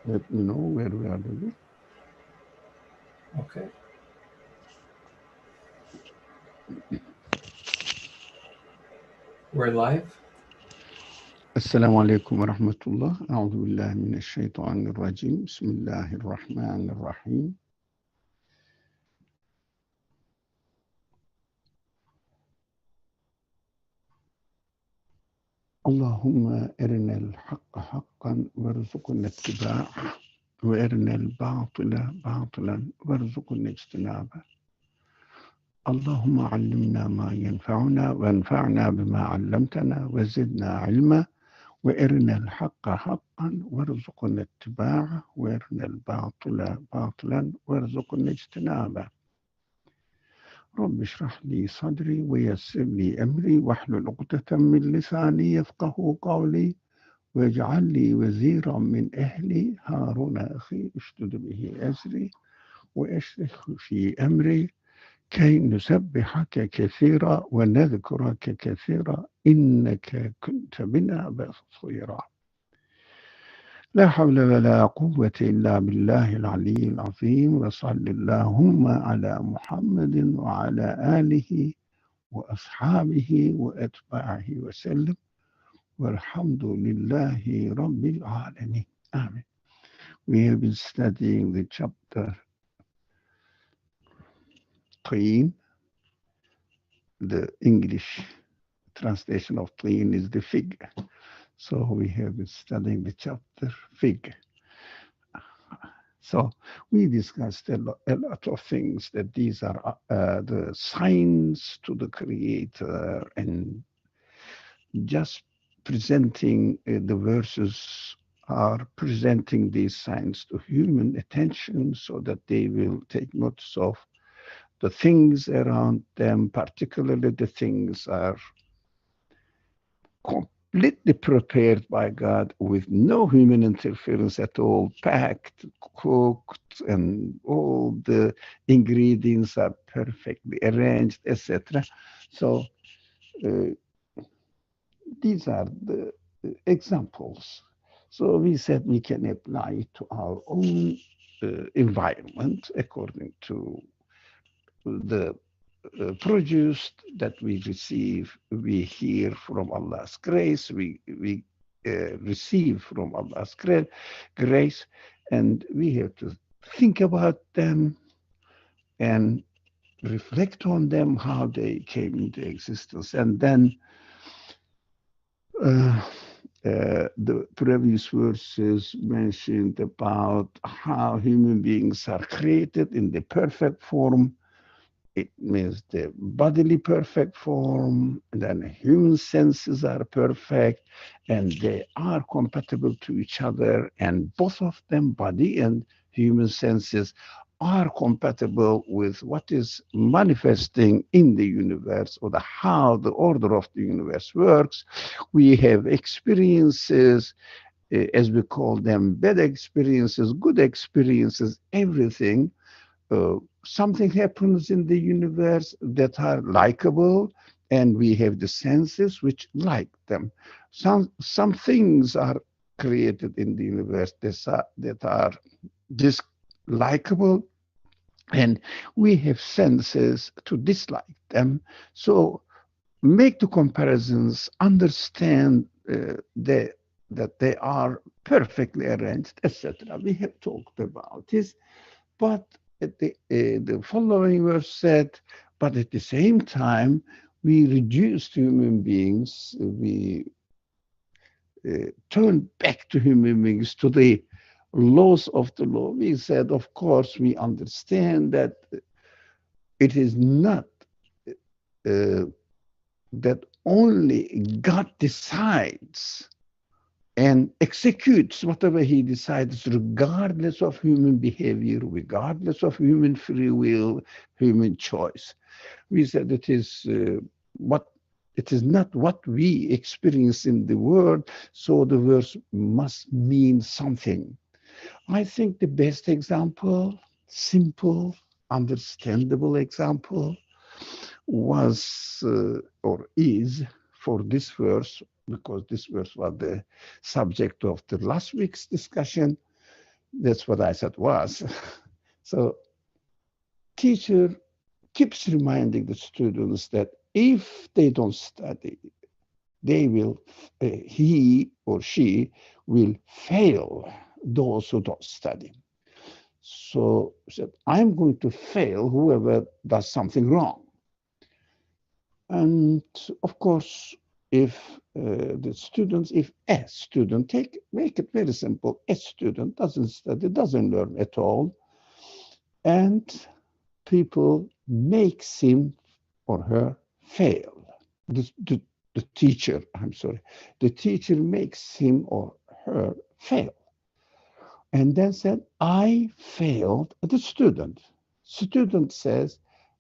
Let me know where we are ready. Okay. We're live. السلام عليكم ورحمة الله. أعوذ بالله من الشيطان الرجيم. بسم الله الرحمن الرحيم. اللهم أرنا الحق حقا وارزقنا اتباعه وأرنا الباطل باطلا وارزقنا اجتنابه. اللهم علمنا ما ينفعنا وانفعنا بما علمتنا وزدنا علما وارنا الحق حقا وارزقنا اتباعه وارنا الباطل باطلا وارزقنا اجتنابه. رب اشرح لي صدري ويسر لي امري واحلل عقدة من لساني يفقه قولي واجعل لي وزيرا من اهلي هارون اخي اشدد به ازري واشركه في امري كي نسبحك كثيرا ونذكرك كثيرا إنك كنت بنا بصيرا. لا حول ولا قوة إلا بالله العلي العظيم. وصل اللهم على محمد وعلى آله وأصحابه وأتباعه وسلم والحمد لله رب العالمين. Amen. We have been studying the chapter 3. The English translation of clean is the fig. So we have been studying the chapter fig. So we discussed a lot of things, that these are the signs to the Creator, and just presenting the verses are presenting these signs to human attention so that they will take notice of the things around them, particularly the things are completely prepared by God with no human interference at all, packed, cooked, and all the ingredients are perfectly arranged, etc. So uh, these are the examples. So we said we can apply it to our own environment according to the produced that we receive. We hear from Allah's grace, we receive from Allah's grace, and we have to think about them and reflect on them, how they came into existence. And then uh, the previous verses mentioned about how human beings are created in the perfect form. It means the bodily perfect form, and then human senses are perfect, and they are compatible to each other, and both of them, body and human senses, are compatible with what is manifesting in the universe, or how the order of the universe works. We have experiences, as we call them, bad experiences, good experiences, everything. Something happens in the universe that are likable, and we have the senses which like them. Some things are created in the universe that are dislikable, and we have senses to dislike them. So make the comparisons, understand that they are perfectly arranged, etc. We have talked about this, but the following verse said, but at the same time, we reduced human beings, we turned back to human beings, to the laws of the law. We said, of course, we understand that it is not uh, that only God decides and executes whatever he decides, regardless of human behavior, regardless of human free will, human choice. We said what it is not what we experience in the world, so the verse must mean something. I think the best example, simple, understandable example, was or is for this verse, because this verse was the subject of the last week's discussion. That's what I said was. So teacher keeps reminding the students that if they don't study, they will, he or she will fail those who don't study. So said, I'm going to fail whoever does something wrong. And of course, if if a student, make it very simple, a student doesn't study, doesn't learn at all, and people makes him or her fail. The teacher, I'm sorry, the teacher makes him or her fail. And then said, I failed the student. Student says,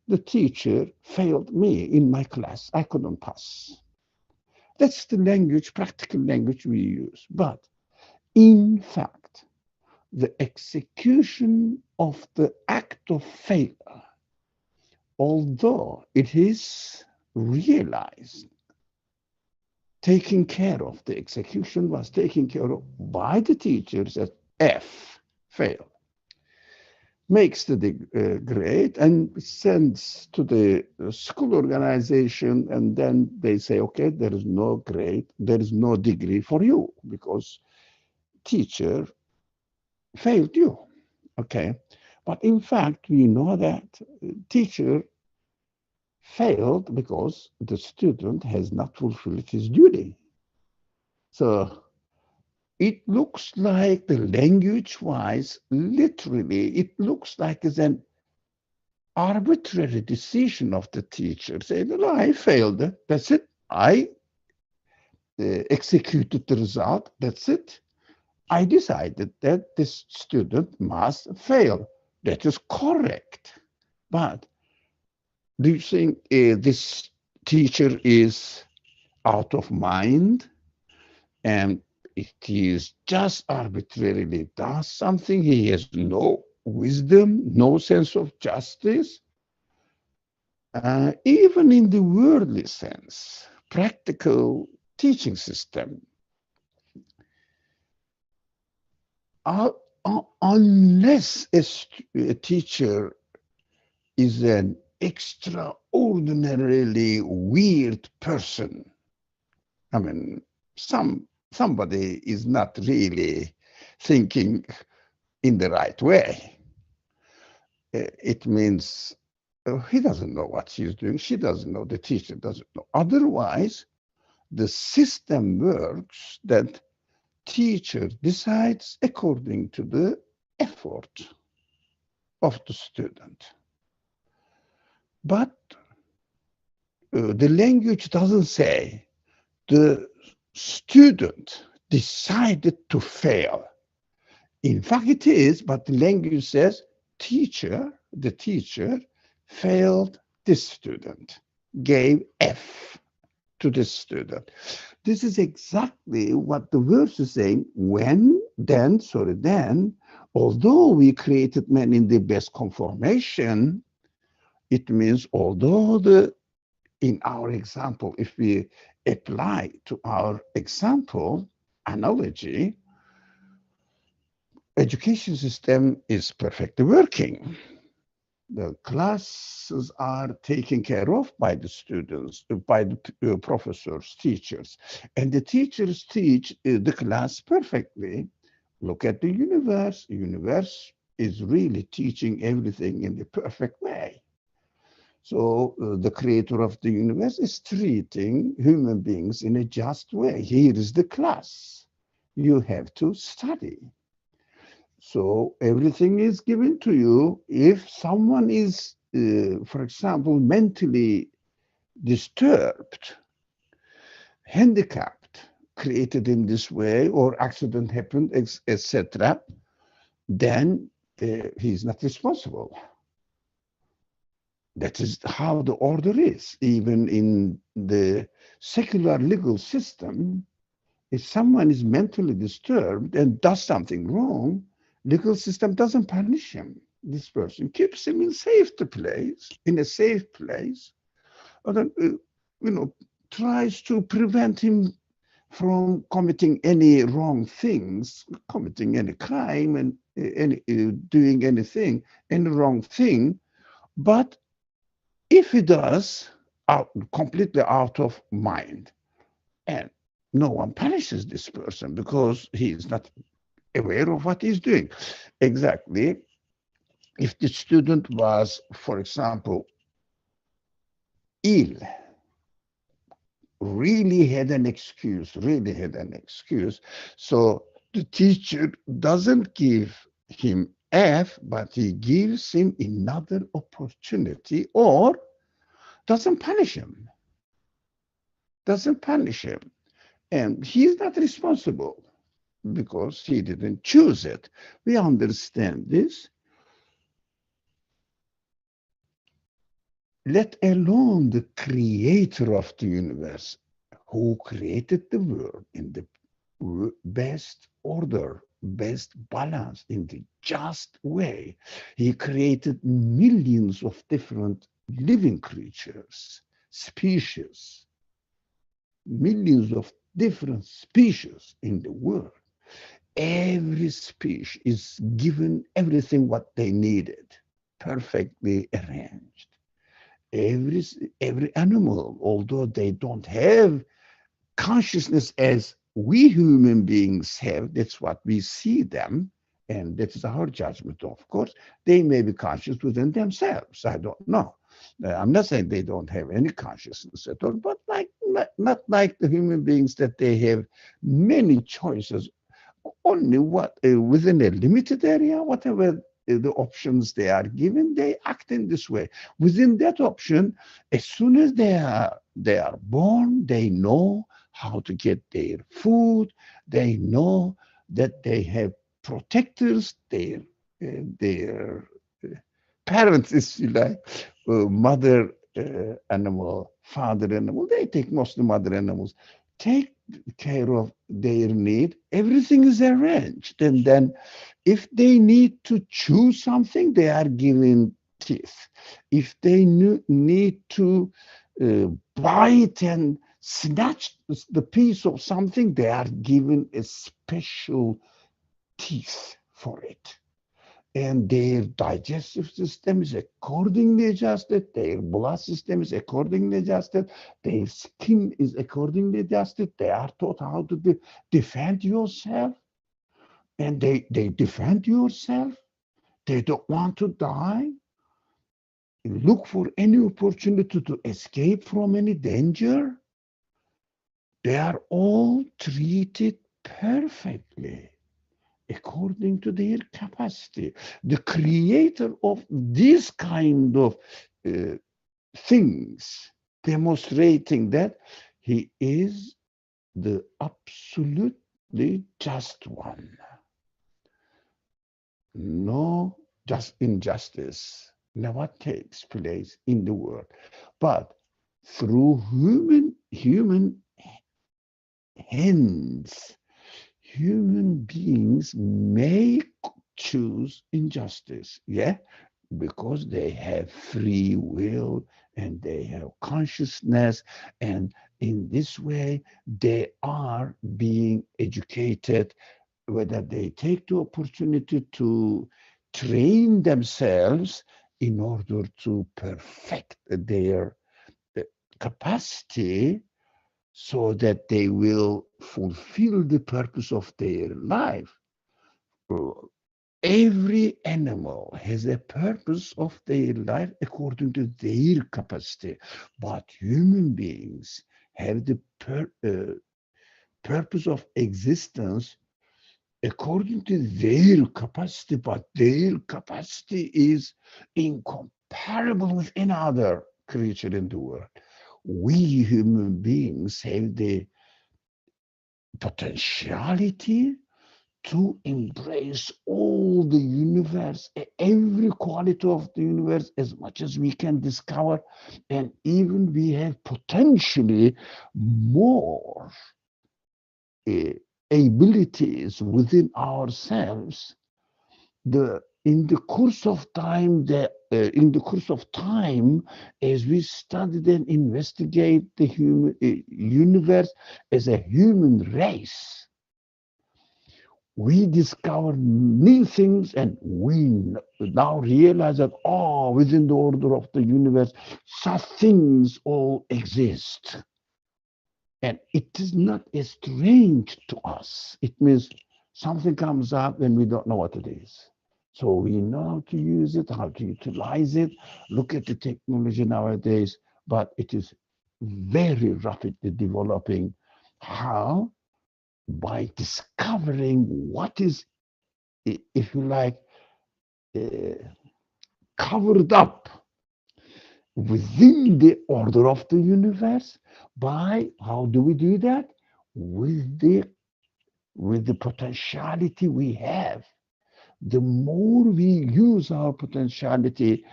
the teacher failed me in my class. I couldn't pass. That's the language, practical language we use. But in fact, the execution of the act of failure, although it is realized, taken care of, the execution was taken care of by the teachers as F, fail, makes the grade and sends to the school organization, and then they say, okay, there is no grade, there is no degree for you because teacher failed you. Okay, but in fact, we know that teacher failed because the student has not fulfilled his duty. So it looks like the language-wise, literally, it looks like it's an arbitrary decision of the teacher. Saying, no, I failed. That's it. I executed the result. That's it. I decided that this student must fail. That is correct. But do you think this teacher is out of mind and it is just arbitrarily does something? He has no wisdom, no sense of justice. Even in the worldly sense, practical teaching system, unless a teacher is an extraordinarily weird person, I mean, somebody is not really thinking in the right way. It means he doesn't know what she's doing. She doesn't know. The teacher doesn't know. Otherwise, the system works that teacher decides according to the effort of the student. But the language doesn't say the student decided to fail. In fact, it is, but the language says the teacher failed this student, gave F to this student. This is exactly what the verse is saying. Then, although we created man in the best conformation, it means although in our example, if we apply to our example analogy, education system is perfectly working. The classes are taken care of by the students, by the professors, teachers, and the teachers teach the class perfectly. Look at the universe. The universe is really teaching everything in the perfect way. So the creator of the universe is treating human beings in a just way. Here is the class. You have to study. So everything is given to you. If someone is, for example, mentally disturbed, handicapped, created in this way, or accident happened, etc., then he's not responsible. That is how the order is. Even in the secular legal system, if someone is mentally disturbed and does something wrong, legal system doesn't punish him. This person keeps him in a safe place, or then, tries to prevent him from committing any wrong things, committing any crime, and doing anything, any wrong thing. But if he does, completely out of mind, and no one punishes this person because he is not aware of what he's doing. Exactly. If the student was, for example, ill, really had an excuse. So the teacher doesn't give him F, but he gives him another opportunity or doesn't punish him. Doesn't punish him. And he's not responsible because he didn't choose it. We understand this. Let alone the creator of the universe, who created the world in the best order, best balance, in the just way. He created millions of different living creatures, species, millions of different species in the world. Every species is given everything what they needed, perfectly arranged. Every animal, although they don't have consciousness as we human beings have, that's what we see them, and that is our judgment, of course. They may be conscious within themselves. I don't know. I'm not saying they don't have any consciousness at all, but not like the human beings that they have many choices, only what within a limited area, whatever the options they are given, they act in this way. Within that option, as soon as they are born, they know how to get their food. They know that they have protectors, their parents, if you like, mother animal, father animal. They take most of the mother animals. Take care of their need. Everything is arranged, and then if they need to chew something, they are given teeth. If they need to bite and snatch the piece of something, they are given a special teeth for it. And their digestive system is accordingly adjusted, their blood system is accordingly adjusted, their skin is accordingly adjusted. They are taught how to defend yourself, and they defend yourself. They don't want to die. Look for any opportunity to escape from any danger. They are all treated perfectly according to their capacity. The creator of this kind of uh, things, demonstrating that he is the absolutely just one. No just injustice never takes place in the world, but through human hands, human beings may choose injustice, yeah, because they have free will and they have consciousness, and in this way they are being educated, whether they take the opportunity to train themselves in order to perfect their capacity so that they will fulfill the purpose of their life. Every animal has a purpose of their life according to their capacity, but human beings have the purpose of existence according to their capacity, but their capacity is incomparable with any other creature in the world. We human beings have the potentiality to embrace all the universe, every quality of the universe, as much as we can discover, and even we have potentially more abilities within ourselves. In the course of time, as we study and investigate the human universe as a human race, we discover new things, and we now realize that, oh, within the order of the universe, such things all exist. And it is not strange to us. It means something comes up and we don't know what it is. So we know how to use it, how to utilize it. Look at the technology nowadays, but it is very rapidly developing. How? By discovering what is, if you like, uh, covered up within the order of the universe. By how do we do that? With the potentiality we have. The more we use our potentiality,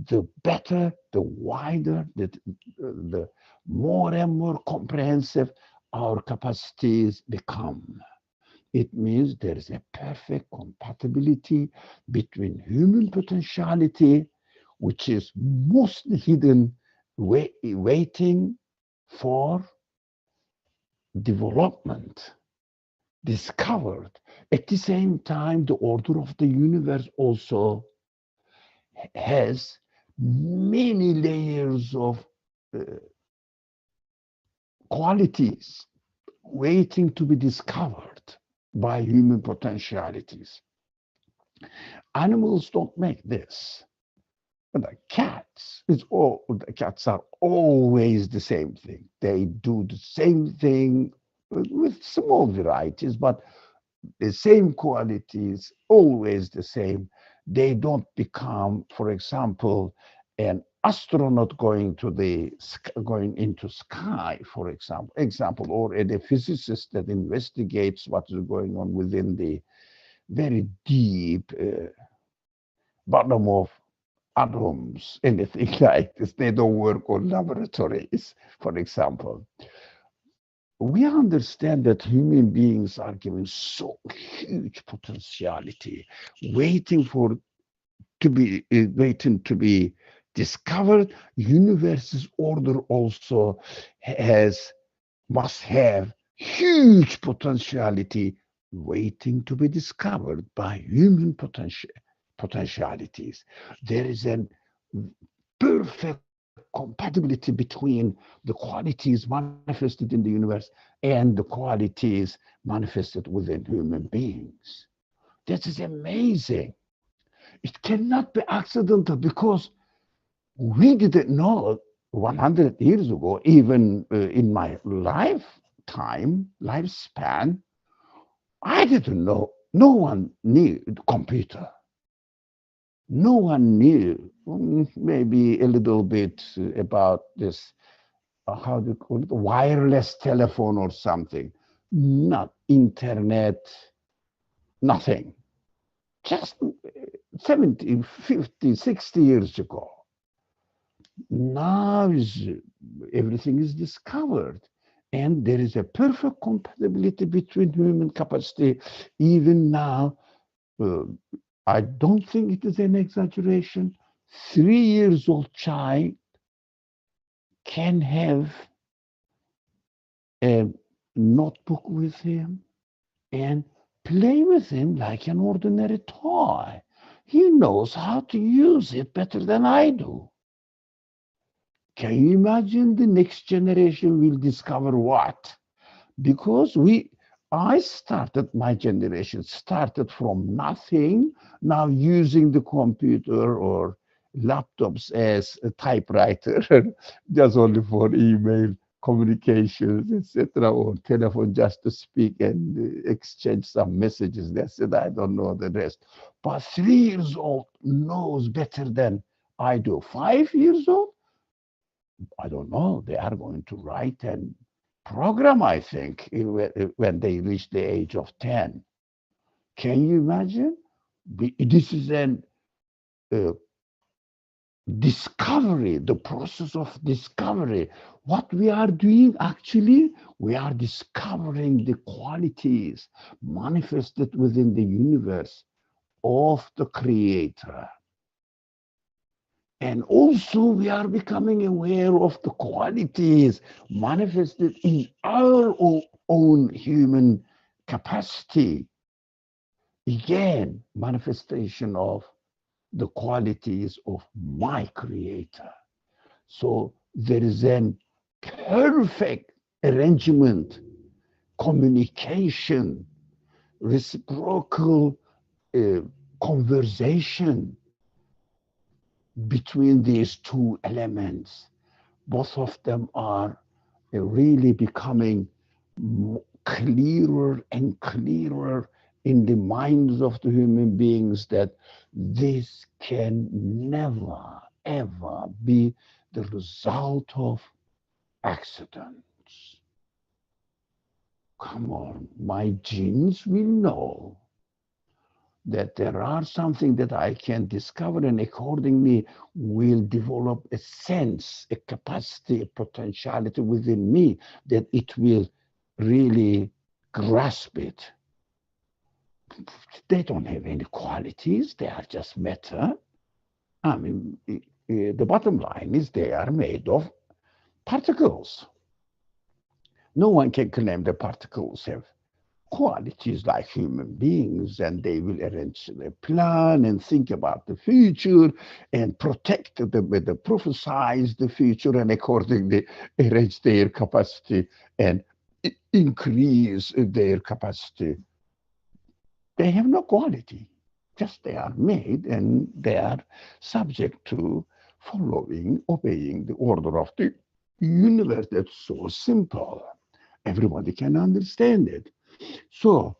the better, the wider, the more and more comprehensive our capacities become. It means there is a perfect compatibility between human potentiality, which is mostly hidden, waiting for development, discovered. At the same time, the order of the universe also has many layers of uh, qualities waiting to be discovered by human potentialities. Animals don't make this. But the cats are always the same thing. They do the same thing with small varieties, but the same qualities, always the same. They don't become, for example, an astronaut going into sky, for example, or a physicist that investigates what is going on within the very deep bottom of atoms, anything like this. They don't work on laboratories, for example. We understand that human beings are given so huge potentiality, waiting to be discovered. Universe's order also has must have huge potentiality waiting to be discovered by human potentialities. There is a perfect compatibility between the qualities manifested in the universe and the qualities manifested within human beings. This is amazing. It cannot be accidental because we didn't know 100 years ago, even in my lifespan, I didn't know. No one knew the computer. No one knew, maybe a little bit about this, how do you call it, wireless telephone or something. Not internet, nothing. Just 70, 50, 60 years ago. Now everything is discovered. And there is a perfect compatibility between human capacity. Even now, I don't think it is an exaggeration. 3 years old child can have a notebook with him and play with him like an ordinary toy. He knows how to use it better than I do. Can you imagine the next generation will discover what? Because my generation started from nothing, now using the computer or laptops as a typewriter, just only for email communications, etc., or telephone just to speak and exchange some messages. That's it. I don't know the rest. But 3 years old knows better than I do. 5 years old, I don't know. They are going to write and program, I think, when they reach the age of 10. Can you imagine? This is an uh, discovery, the process of discovery. What we are doing actually, we are discovering the qualities manifested within the universe of the Creator. And also, we are becoming aware of the qualities manifested in our own human capacity. again, manifestation of the qualities of my Creator. So there is an perfect arrangement, communication, reciprocal conversation between these two elements. Both of them are really becoming clearer and clearer in the minds of the human beings that this can never, ever be the result of accidents. Come on, my genes will know that there are something that I can discover, and accordingly will develop a sense, a capacity, a potentiality within me that it will really grasp it. They don't have any qualities, they are just matter. I mean, the bottom line is they are made of particles. No one can claim the particles have qualities like human beings, and they will arrange their plan and think about the future and protect the prophesize the future and accordingly arrange their capacity and increase their capacity. They have no quality, just they are made and they are subject to following, obeying the order of the universe. That's so simple. Everybody can understand it. So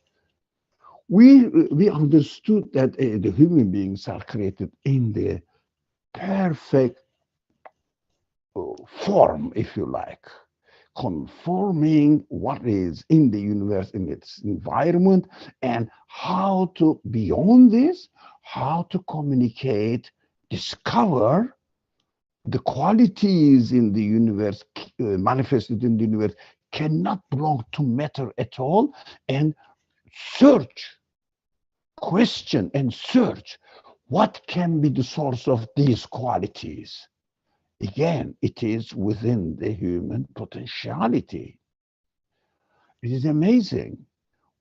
we understood that the human beings are created in the perfect form, if you like, conforming what is in the universe, in its environment, and how to, beyond this, how to communicate, discover the qualities in the universe, manifested in the universe, cannot belong to matter at all, and search, question and search what can be the source of these qualities. Again, it is within the human potentiality. It is amazing.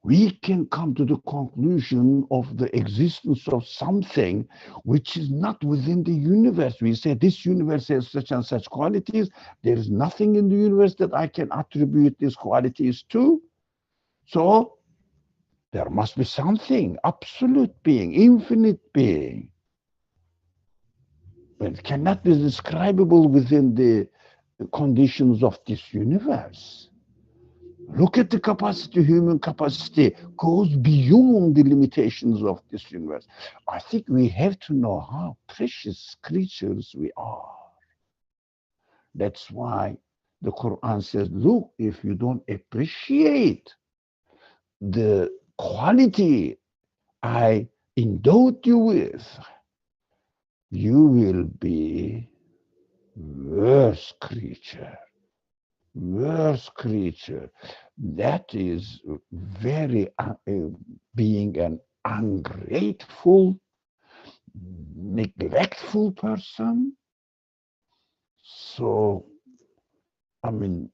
We can come to the conclusion of the existence of something which is not within the universe. We say this universe has such and such qualities. There is nothing in the universe that I can attribute these qualities to. So there must be something, absolute being, infinite being. But it cannot be describable within the conditions of this universe. Look at the capacity, human capacity goes beyond the limitations of this universe. I think we have to know how precious creatures we are. That's why the Quran says, look, if you don't appreciate the quality I endowed you with, you will be worse creature. Worse creature. That is very being an ungrateful, neglectful person. So, I mean,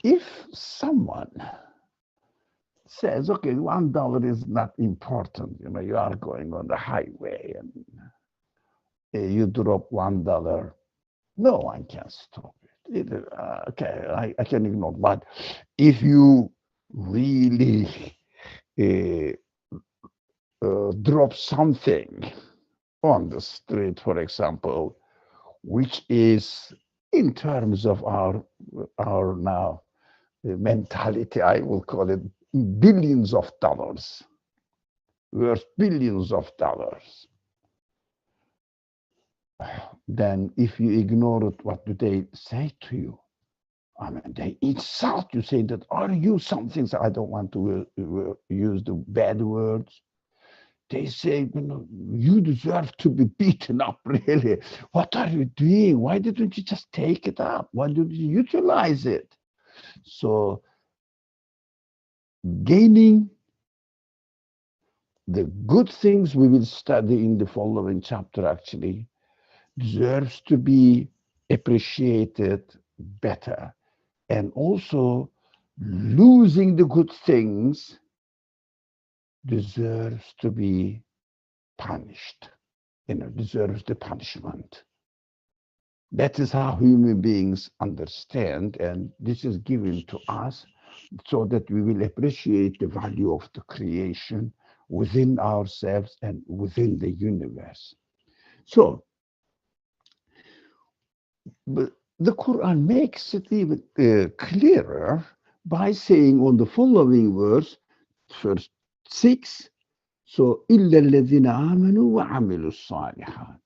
if someone says, okay, $1 is not important, you know, you are going on the highway and you drop $1, no one can stop it. Okay, I can ignore. But if you really drop something on the street, for example, which is in terms of our now mentality, I will call it billions of dollars, worth billions of dollars. Then if you ignore it, what do they say to you? I mean, they insult you, say that, are you something? So I don't want to use the bad words. They say, you know, you deserve to be beaten up, really. What are you doing? Why didn't you just take it up? Why didn't you utilize it? So gaining the good things we will study in the following chapter actually deserves to be appreciated better. And also losing the good things deserves to be punished, deserves the punishment. That is how human beings understand, and this is given to us so that we will appreciate the value of the creation within ourselves and within the universe. So, but the Quran makes it even clearer by saying on the following verse, verse 6, so إِلَّا الَّذِينَ آمَنُوا وَعَمِلُوا الصَّالِحَاتِ,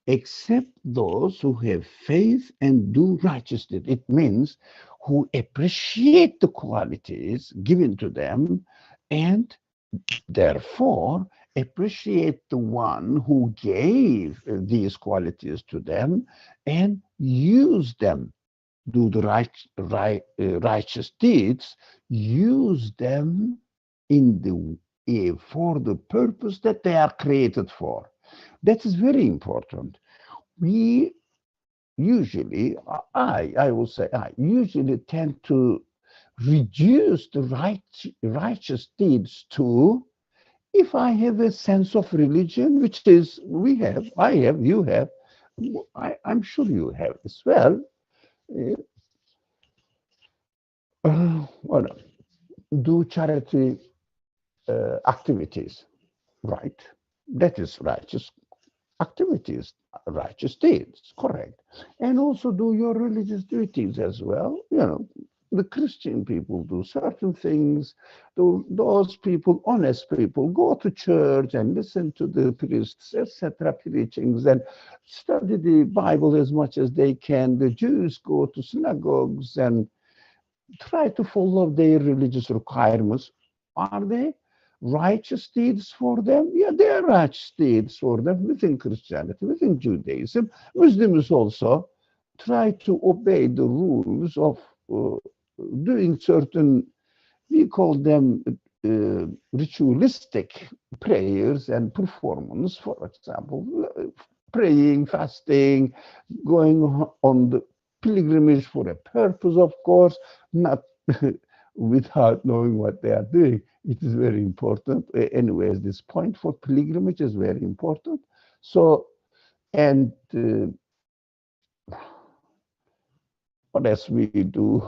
except those who have faith and do righteousness. It means who appreciate the qualities given to them and therefore appreciate the one who gave these qualities to them and use them, do the righteous deeds, use them in the for the purpose that they are created for. That is very important. We usually, I will say, I usually tend to reduce the righteous deeds to, if I have a sense of religion, which is we have, I have, you have, I'm sure you have as well. Well, do charity activities, right? That is righteous activities, righteous deeds, correct. And also do your religious duties as well. The Christian people do certain things. Those people, honest people, go to church and listen to the priests, etc., preachings, and study the Bible as much as they can. The Jews go to synagogues and try to follow their religious requirements. Are they righteous deeds for them? Yeah, they are righteous deeds for them within Christianity, within Judaism. Muslims also try to obey the rules of doing certain, we call them ritualistic prayers and performance, for example, praying, fasting, going on the pilgrimage for a purpose, of course, not without knowing what they are doing. It is very important. Anyways, this point for pilgrimage is very important. So, and what else we do?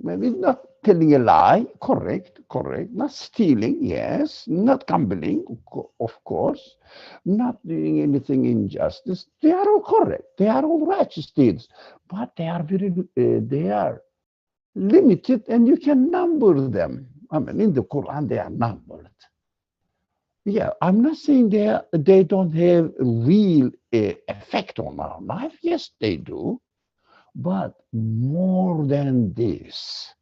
Maybe not telling a lie, correct, not stealing, yes, not gambling, of course, not doing anything injustice. They are all correct. They are all righteous deeds, but they are they are limited, and you can number them. I mean, in the Quran, they are numbered. Yeah, I'm not saying they don't have real effect on our life. Yes, they do. But more than this,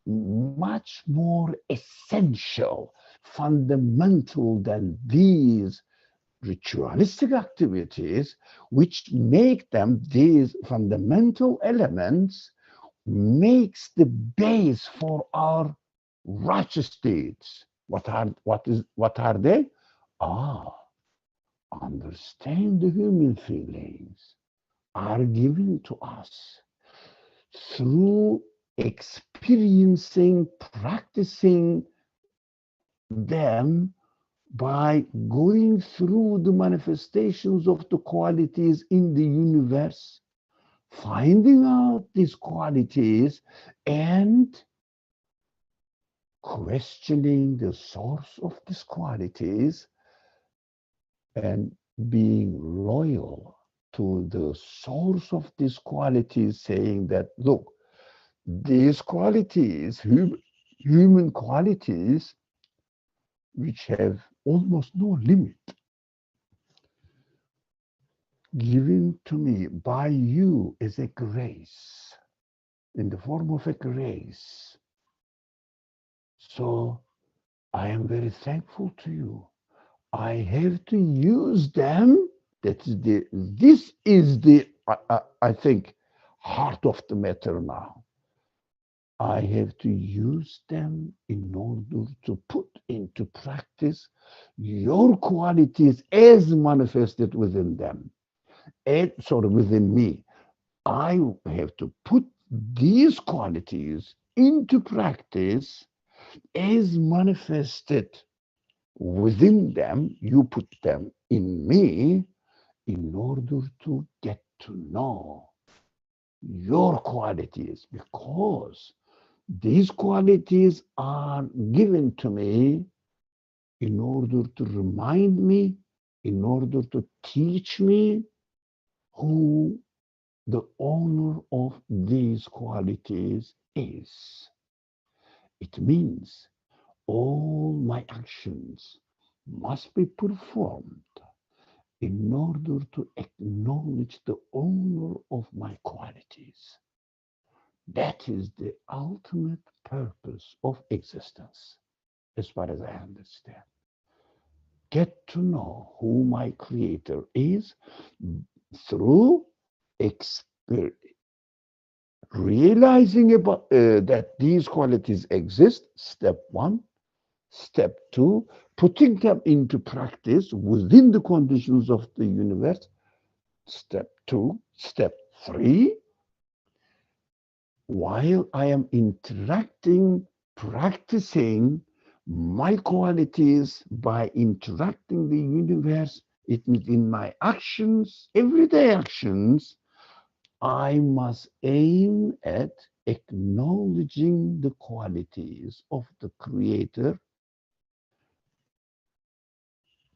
much more essential, fundamental than these ritualistic activities, which make them these fundamental elements, makes the base for our righteous deeds. What are they? Understand the human feelings are given to us through experiencing, practicing them by going through the manifestations of the qualities in the universe, finding out these qualities and questioning the source of these qualities and being loyal to the source of these qualities, saying that, look, these qualities, human qualities, which have almost no limit, given to me by you as a grace, in the form of a grace. So I am very thankful to you. I have to use them. This is the I think, heart of the matter now. I have to use them in order to put into practice your qualities as manifested within them, and sort of within me. I have to put these qualities into practice is manifested within them. You put them in me in order to get to know your qualities, because these qualities are given to me in order to remind me, in order to teach me who the owner of these qualities is. It means all my actions must be performed in order to acknowledge the owner of my qualities. That is the ultimate purpose of existence, as far as I understand. Get to know who my creator is through experience, realizing about that these qualities exist, step one. Step two, putting them into practice within the conditions of the universe. Step two. Step three, while I am interacting, practicing my qualities by interacting the universe, it means in my actions, everyday actions, I must aim at acknowledging the qualities of the Creator,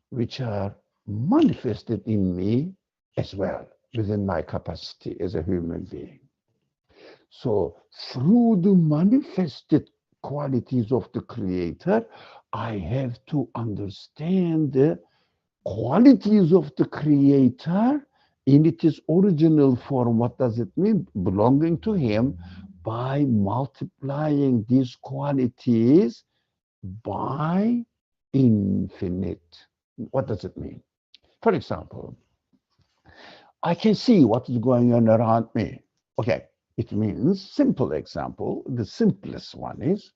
which are manifested in me as well, within my capacity as a human being. So, through the manifested qualities of the Creator, I have to understand the qualities of the Creator in its original form. What does it mean? Belonging to Him, by multiplying these qualities by infinite. What does it mean? For example, I can see what is going on around me. Okay, it means, simple example, the simplest one is,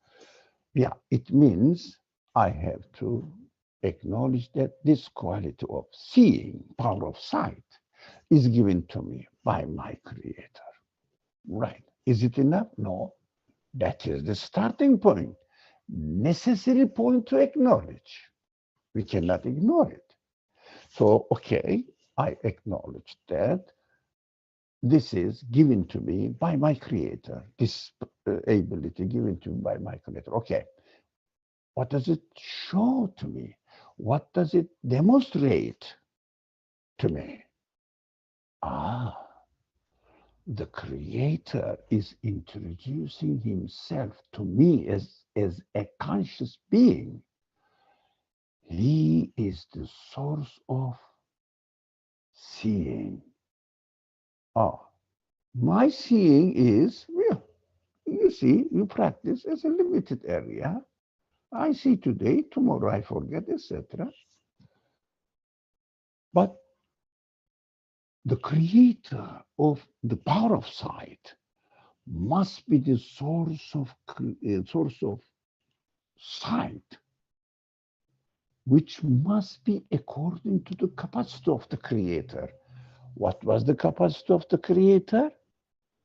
yeah, it means I have to acknowledge that this quality of seeing, power of sight, is given to me by my Creator. Right. Is it enough? No. That is the starting point, necessary point to acknowledge. We cannot ignore it. So, okay, I acknowledge that this is given to me by my Creator, this ability given to me by my Creator. Okay, what does it show to me? What does it demonstrate to me? Ah, the Creator is introducing Himself to me as a conscious being. He is the source of seeing. Ah, my seeing is, well, you see, you practice as a limited area. I see today, tomorrow I forget, etc. But the creator of the power of sight must be the source of sight, which must be according to the capacity of the creator. What was the capacity of the creator?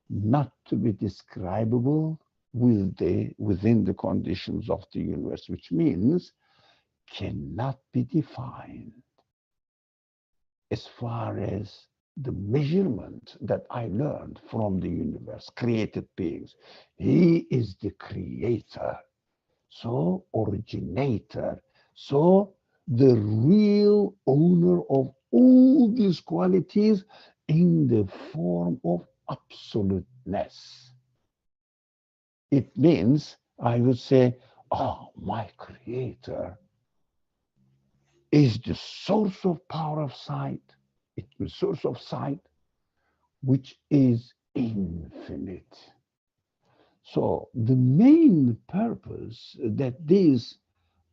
Not to be describable within the conditions of the universe, which means cannot be defined as far as the measurement that I learned from the universe, created beings. He is the creator, so originator, so the real owner of all these qualities in the form of absoluteness. It means I would say, oh, my creator is the source of power of sight. It's the source of sight, which is infinite. So the main purpose that these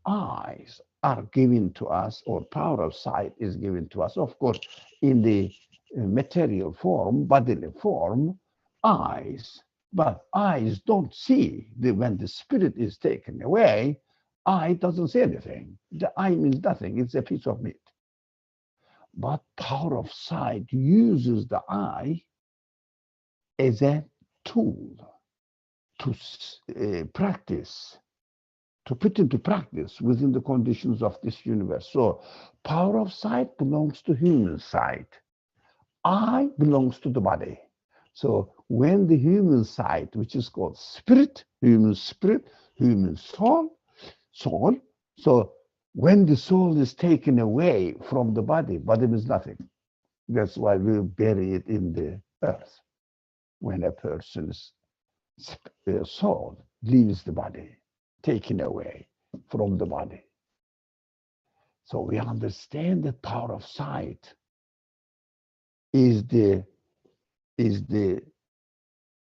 eyes are given to us, or power of sight is given to us, of course, in the material form, bodily form, eyes. But eyes don't see. When the spirit is taken away, eye doesn't see anything. The eye means nothing. It's a piece of meat. But power of sight uses the eye as a tool practice, to put into practice within the conditions of this universe. So power of sight belongs to human sight. I belongs to the body. So when the human sight, which is called spirit, human soul, so when the soul is taken away from the body, body means nothing. That's why we bury it in the earth. When a person's soul leaves the body, taken away from the body. So we understand the power of sight is the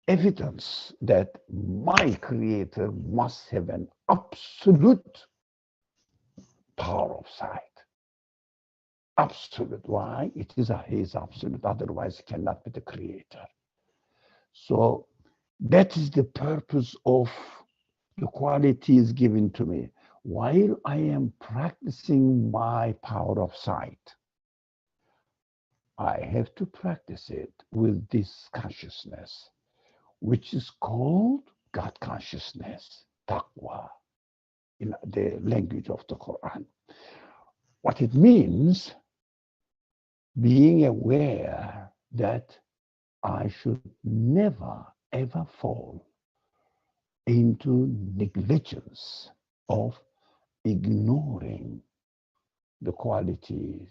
evidence that my creator must have an absolute power of sight. Absolute. Why? It is his absolute. Otherwise, he cannot be the creator. So that is the purpose of the qualities given to me. While I am practicing my power of sight, I have to practice it with this consciousness, which is called God consciousness, taqwa, in the language of the Quran. What it means, being aware that I should never, ever fall into negligence of ignoring the qualities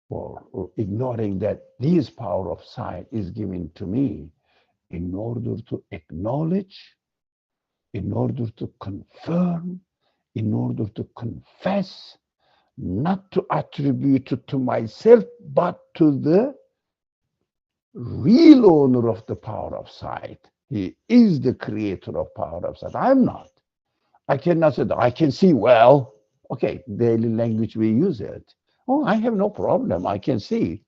or ignoring that this power of sight is given to me in order to acknowledge, in order to confirm, in order to confess, not to attribute it to myself, but to the real owner of the power of sight. He is the creator of power of sight. I'm not. I cannot say that I can see well. Okay, daily language we use it. Oh, I have no problem. I can see.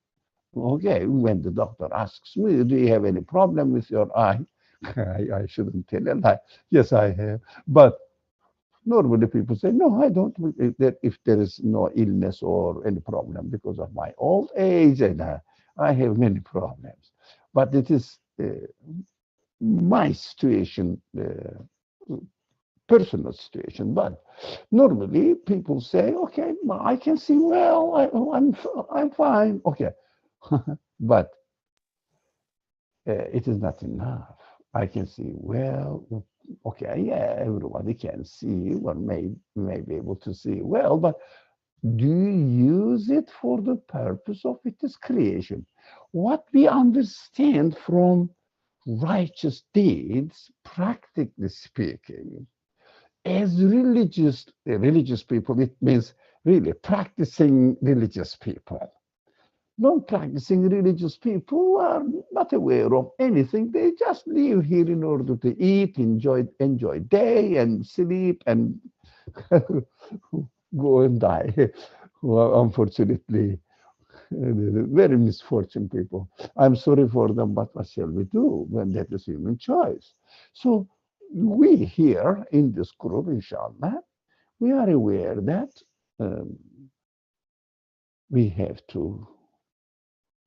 Okay, when the doctor asks me, do you have any problem with your eye? I shouldn't tell a lie. Yes, I have. But normally people say, no, I don't. If there is no illness or any problem because of my old age, and I have many problems. But it is my situation, personal situation. But normally people say, okay, I can see well, I'm fine. Okay. But it is not enough. I can see well, okay, yeah, everybody can see or may be able to see well, but do you use it for the purpose of its creation? What we understand from righteous deeds, practically speaking, as religious people, it means really practicing religious people. Non-practicing religious people are not aware of anything. They just live here in order to eat, enjoy day and sleep and go and die. Well, unfortunately, very misfortunate people. I'm sorry for them, but what shall we do when that is human choice? So we here in this group, inshallah, we are aware that we have to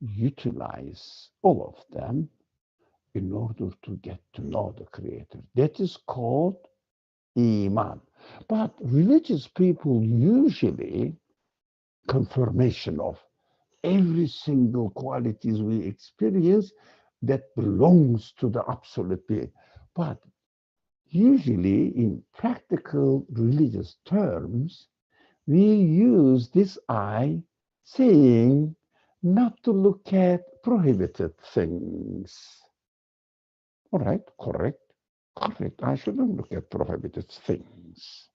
utilize all of them in order to get to know the Creator. That is called Iman. But religious people usually confirmation of every single qualities we experience that belongs to the absolute being. But usually in practical religious terms, we use this eye saying not to look at prohibited things. All right, correct. I shouldn't look at prohibited things.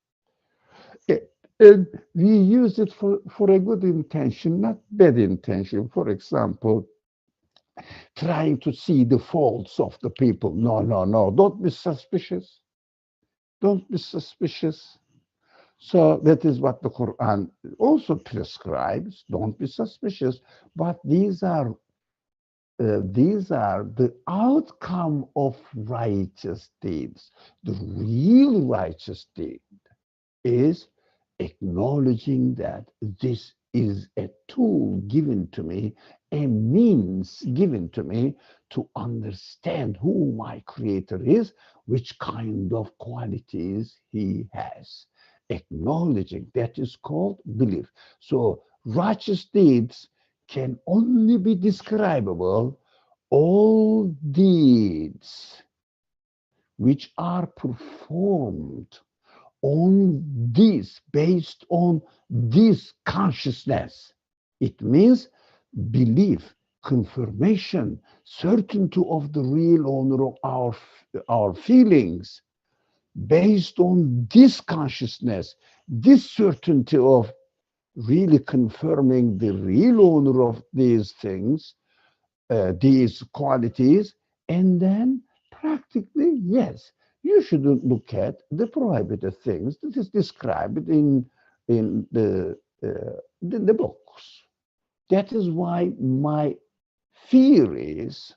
And we use it for a good intention, not bad intention. For example, trying to see the faults of the people. No. Don't be suspicious. Don't be suspicious. So that is what the Quran also prescribes. Don't be suspicious. But these are the outcome of righteous deeds. The real righteous deed is acknowledging that this is a tool given to me, a means given to me to understand who my creator is, which kind of qualities he has. Acknowledging that is called belief. So righteous deeds can only be describable all deeds which are performed on this, based on this consciousness. It means belief, confirmation, certainty of the real owner of our feelings, based on this consciousness, this certainty of really confirming the real owner of these things, these qualities, and then practically, yes, you shouldn't look at the prohibited things that is described in the books. That is why my fear is,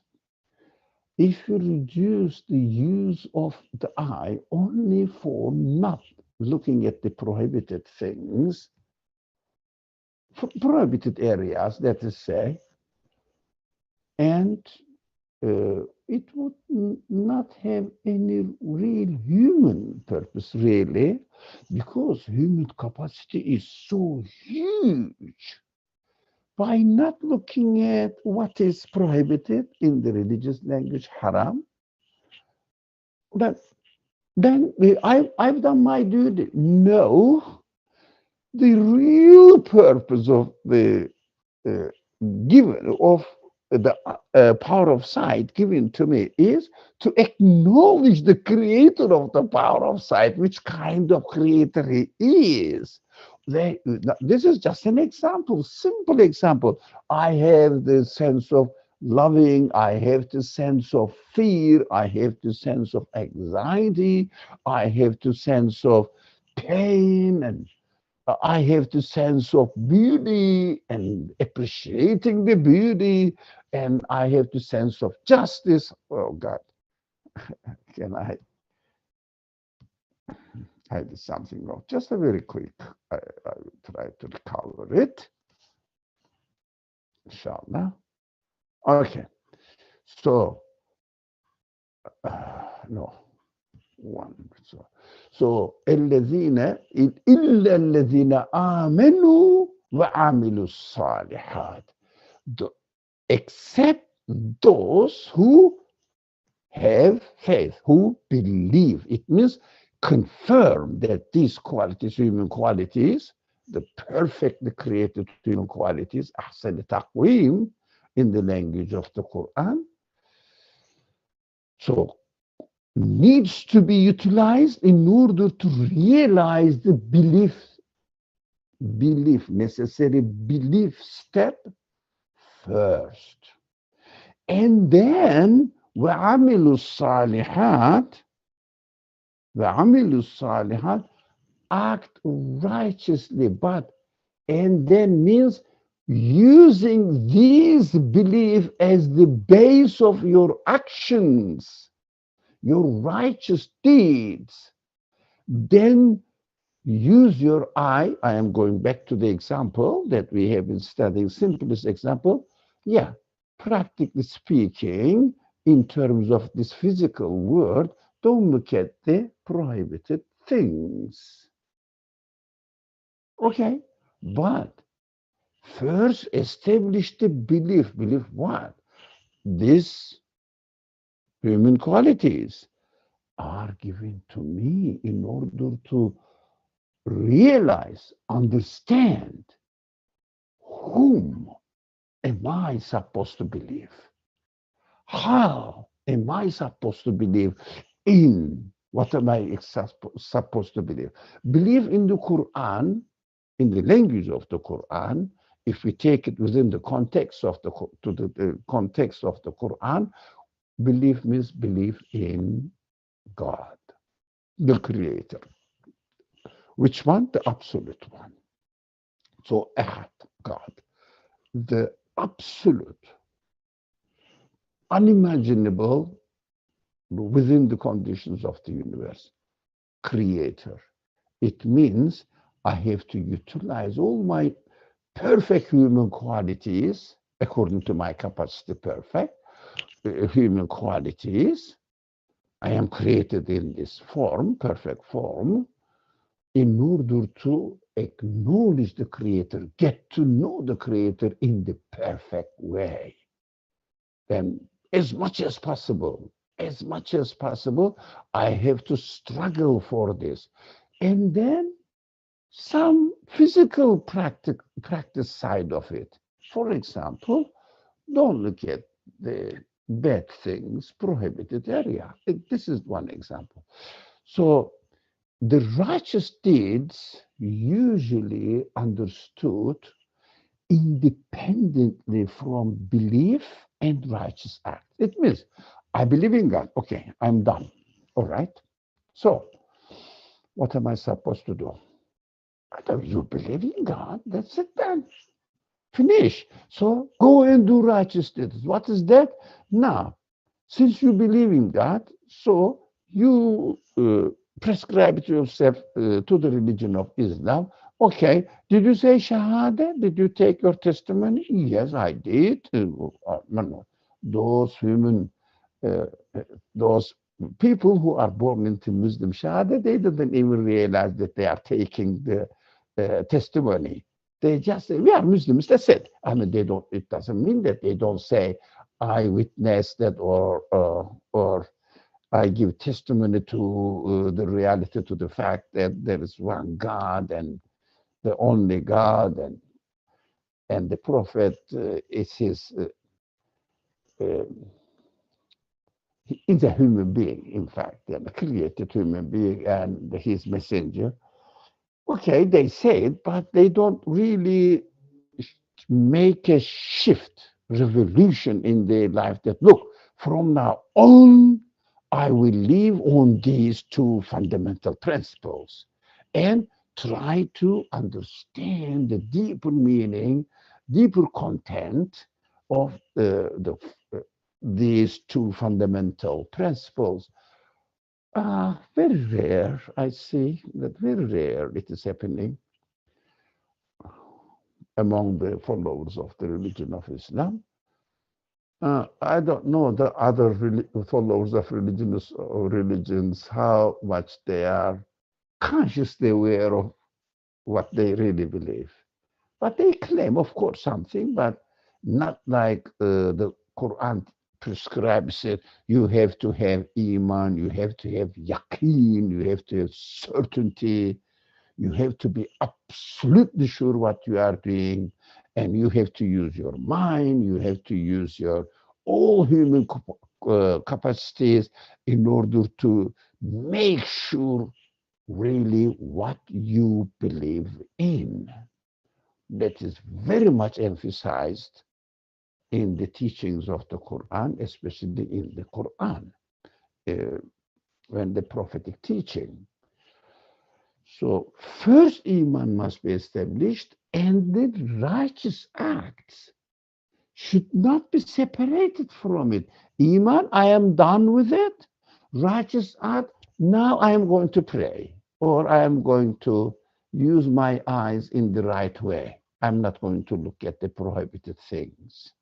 if you reduce the use of the eye only for not looking at the prohibited things, prohibited areas, that is say, and it would not have any real human purpose, really, because human capacity is so huge. By not looking at what is prohibited in the religious language, haram, but then I've done my duty. No, the real purpose of the uh, given of the power of sight given to me is to acknowledge the creator of the power of sight, which kind of creator he is. This is just an example, simple example. I have the sense of loving, I have the sense of fear, I have the sense of anxiety, I have the sense of pain, and I have the sense of beauty and appreciating the beauty, and I have the sense of justice. Oh God, can I did something wrong? Just a very quick. I will try to recover it. Inshallah. Okay. So no. One. So الذين إلا الذين آمنوا وعملوا الصالحات, except those who have faith, who believe. It means confirm that these qualities, human qualities, the perfectly created human qualities, أحسن تقويم, in the language of the Quran, so needs to be utilized in order to realize the necessary belief step first. And then وعملوا الصالحات, act righteously, but, and then means using these belief as the base of your actions, your righteous deeds. Then use your eye. I am going back to the example that we have been studying, simplest example. Yeah, practically speaking, in terms of this physical world, don't look at the prohibited things. Okay, but first establish the belief. Believe what? These human qualities are given to me in order to realize, understand, whom am I supposed to believe? How am I supposed to believe in what am I supposed to believe? Believe in the Quran, in the language of the Quran. If we take it within the context of the context of the Quran, belief means belief in God, the Creator. Which one? The absolute one. So Ahad, God, the absolute, unimaginable, within the conditions of the universe, Creator. It means I have to utilize all my perfect human qualities, according to my capacity, perfect human qualities. I am created in this form, perfect form, in order to acknowledge the Creator, get to know the Creator in the perfect way. Then, as much as possible, I have to struggle for this. And then some physical practice side of it. For example, don't look at the bad things, prohibited area. This is one example. So the righteous deeds usually understood independently from belief and righteous act. It means I believe in God. Okay, I'm done. All right. So what am I supposed to do? You believe in God. That's it then. Finish. So go and do righteous deeds. What is that? Now, since you believe in God, so you prescribe yourself to the religion of Islam. Okay, did you say Shahada? Did you take your testimony? Yes, I did. No. Those women, uh, those people who are born into Muslim Shahada, they didn't even realize that they are taking the testimony. They just say, we are Muslims, that's it. I mean, they don't, it doesn't mean that they don't say, I witnessed that or I give testimony to the reality, to the fact that there is one God and the only God, and the Prophet is his, is a human being, in fact, and a created human being and his messenger. Okay, they say it, but they don't really make a shift, revolution in their life that, look, from now on, I will live on these two fundamental principles and try to understand the deeper meaning, deeper content of these two fundamental principles. Very rare, I see that very rare it is happening among the followers of the religion of Islam. I don't know the other followers of religions, how much they are consciously aware of what they really believe. But they claim, of course, something, but not like the Quran prescribes it. You have to have iman, you have to have yaqeen, you have to have certainty, you have to be absolutely sure what you are doing, and you have to use your mind, you have to use your all human capacities in order to make sure really what you believe in. That is very much emphasized in the teachings of the Quran, especially in the Quran, when the prophetic teaching. So first Iman must be established, and the righteous acts should not be separated from it. Iman, I am done with it. Righteous act, now I am going to pray, or I am going to use my eyes in the right way. I'm not going to look at the prohibited things.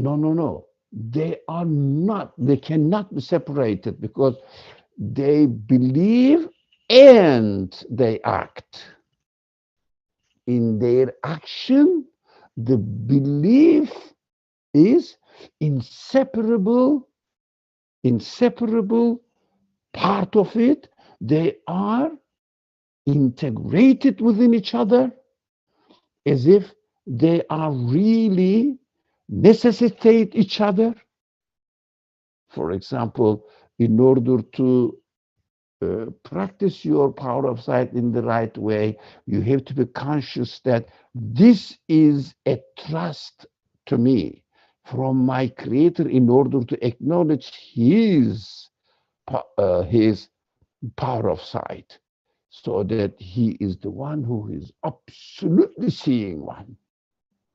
No. They are not, they cannot be separated because they believe and they act. In their action, the belief is inseparable part of it. They are integrated within each other as if they are really necessitate each other. For example, in order to practice your power of sight in the right way, you have to be conscious that this is a trust to me from my Creator in order to acknowledge His power of sight, so that He is the one who is absolutely seeing one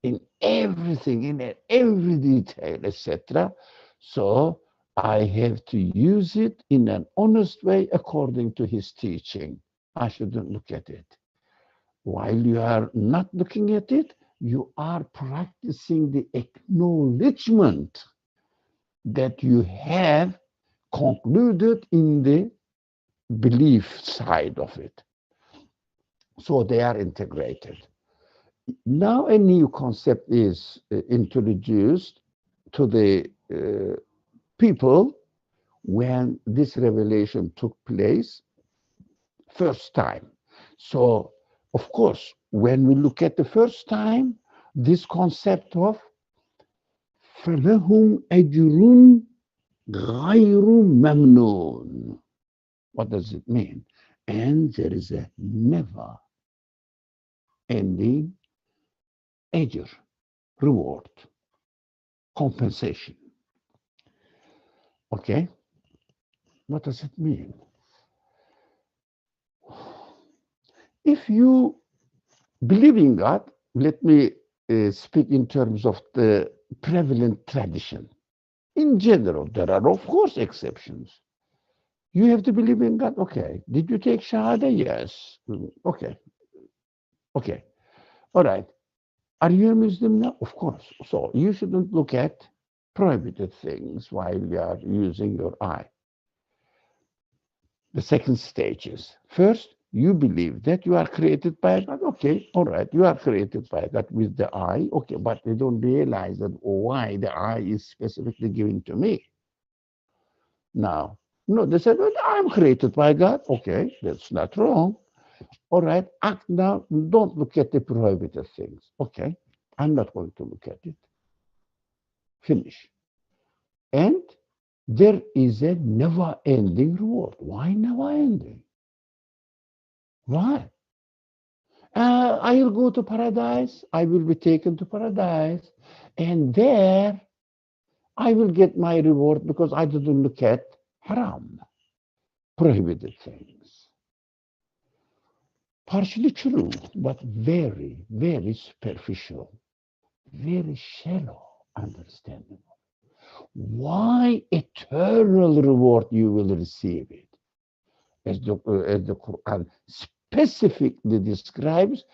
in everything, in every detail, etc. So I have to use it in an honest way according to his teaching. I shouldn't look at it While you are not looking at it, you are practicing the acknowledgement that you have concluded in the belief side of it. So they are integrated. Now a new concept is introduced to the people when this revelation took place first time. So, of course, when we look at the first time, this concept of فَلَهُمْ أَجْرٌ غَيْرُ مَمْنُونَ. What does it mean? And there is a never ending ajr, reward, compensation. Okay? What does it mean? If you believe in God, let me speak in terms of the prevalent tradition. In general, there are, of course, exceptions. You have to believe in God. Okay. Did you take Shahada? Yes. Okay. Okay. All right. Are you a Muslim now? Of course. So you shouldn't look at prohibited things while you are using your eye. The second stage is, first, you believe that you are created by God. Okay, all right, you are created by God with the eye. Okay, but they don't realize that why the eye is specifically given to me. Now, no, they said, well, I'm created by God. Okay, that's not wrong. All right, act now. Don't look at the prohibited things. Okay, I'm not going to look at it. Finish. And there is a never-ending reward. Why never-ending? Why? I will go to paradise. I will be taken to paradise. And there I will get my reward because I didn't look at haram, prohibited things. Partially true, but very, very superficial, very shallow understanding. Why eternal reward you will receive it? As the Quran specifically describes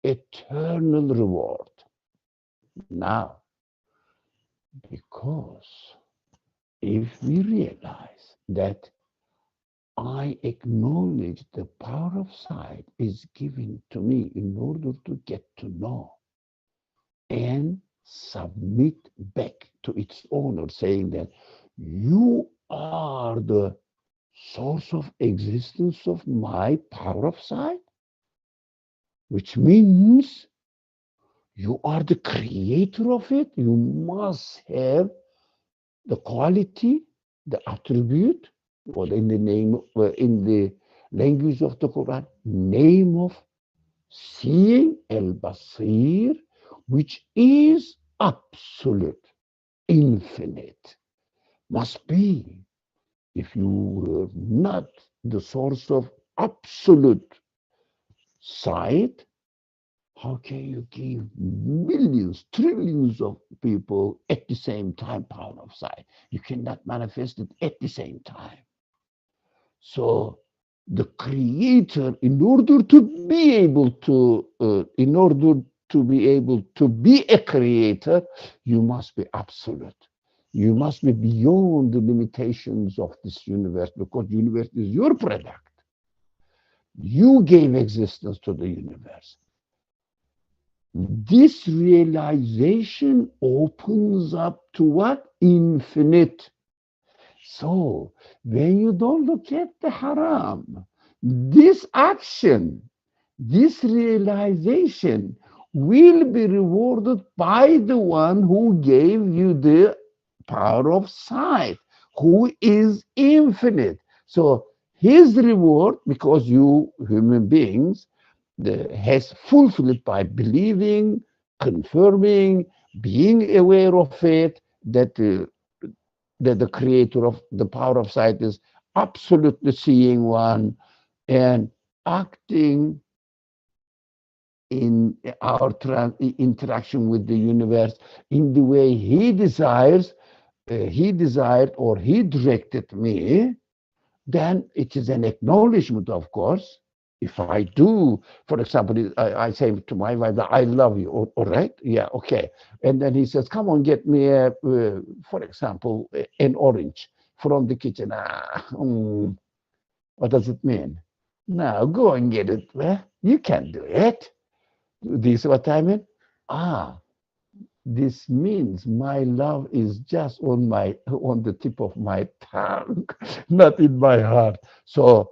eternal reward. Now, because if we realize that I acknowledge the power of sight is given to me in order to get to know and submit back to its owner, saying that you are the source of existence of my power of sight, which means you are the creator of it. You must have the quality, the attribute, or in the name, in the language of the Quran, name of seeing, al-Basir, which is absolute, infinite. Must be. If you were not the source of absolute sight, how can you give millions, trillions of people at the same time power of sight? You cannot manifest it at the same time. So the creator, in order to be able to be a creator, you must be absolute. You must be beyond the limitations of this universe, because the universe is your product. You gave existence to the universe. This realization opens up to what? Infinite. So when you don't look at the haram, this action, this realization will be rewarded by the one who gave you the power of sight, who is infinite. So his reward, because you human beings has fulfilled by believing, confirming, being aware of it, that the creator of the power of sight is absolutely seeing one and acting in our interaction with the universe in the way he desires, he desired or he directed me, then it is an acknowledgement, of course, If I do, for example, I say to my wife, I love you, all right? Yeah, okay. And then he says, come on, get me, for example, an orange from the kitchen. What does it mean? Now, go and get it. Well, you can do it. This is what I mean? Ah, this means my love is just on the tip of my tongue, not in my heart. So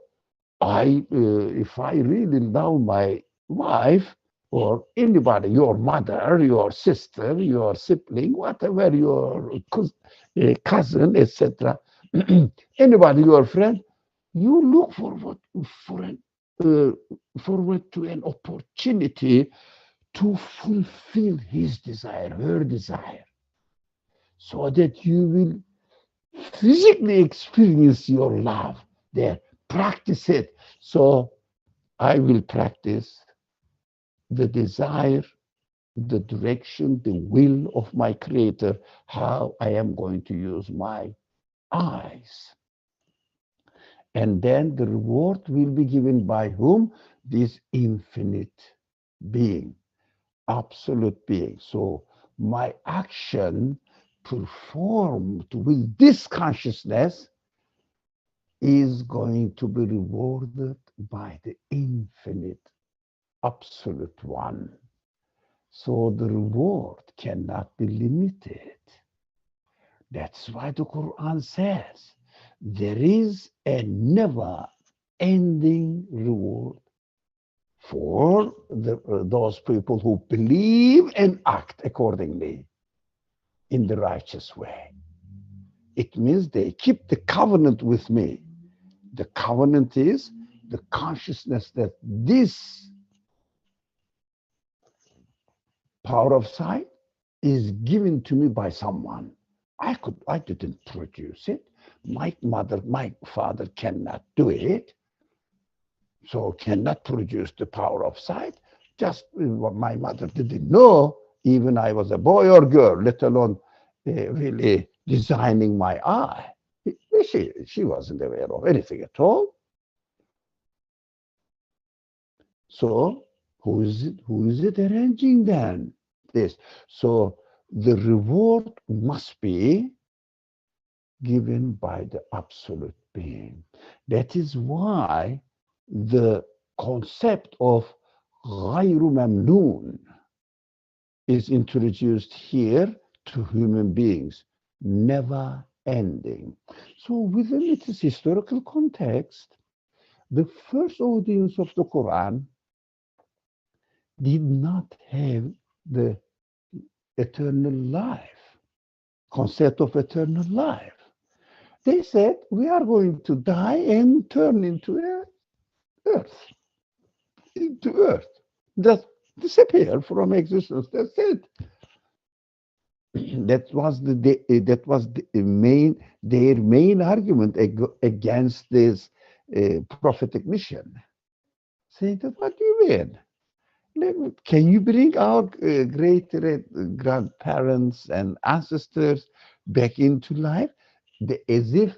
if I really love my wife or anybody, your mother, your sister, your sibling, whatever, your cousin, etc., anybody, your friend, you look for an, uh, forward to an opportunity to fulfill his desire, her desire, so that you will physically experience your love there. Practice it. So I will practice the desire, the direction, the will of my Creator, how I am going to use my eyes. And then the reward will be given by whom? This infinite being, absolute being. So my action performed with this consciousness is going to be rewarded by the infinite absolute one. So the reward cannot be limited. That's why the Quran says there is a never ending reward for those people who believe and act accordingly in the righteous way. It means they keep the covenant with me. The covenant is the consciousness that this power of sight is given to me by someone. I didn't produce it. My father cannot do it. So cannot produce the power of sight. Just what my mother didn't know, even I was a boy or girl, let alone really designing my eye. She wasn't aware of anything at all. So who is it arranging then? This. So the reward must be given by the absolute being. That is why the concept of غير ممنون is introduced here to human beings, never ending. So within its historical context, the first audience of the Quran did not have the eternal life, concept of eternal life. They said, we are going to die and turn into earth, just disappear from existence. That's it. That was their main argument against this prophetic mission. Saying that, what do you mean? Can you bring our great grandparents and ancestors back into life? As if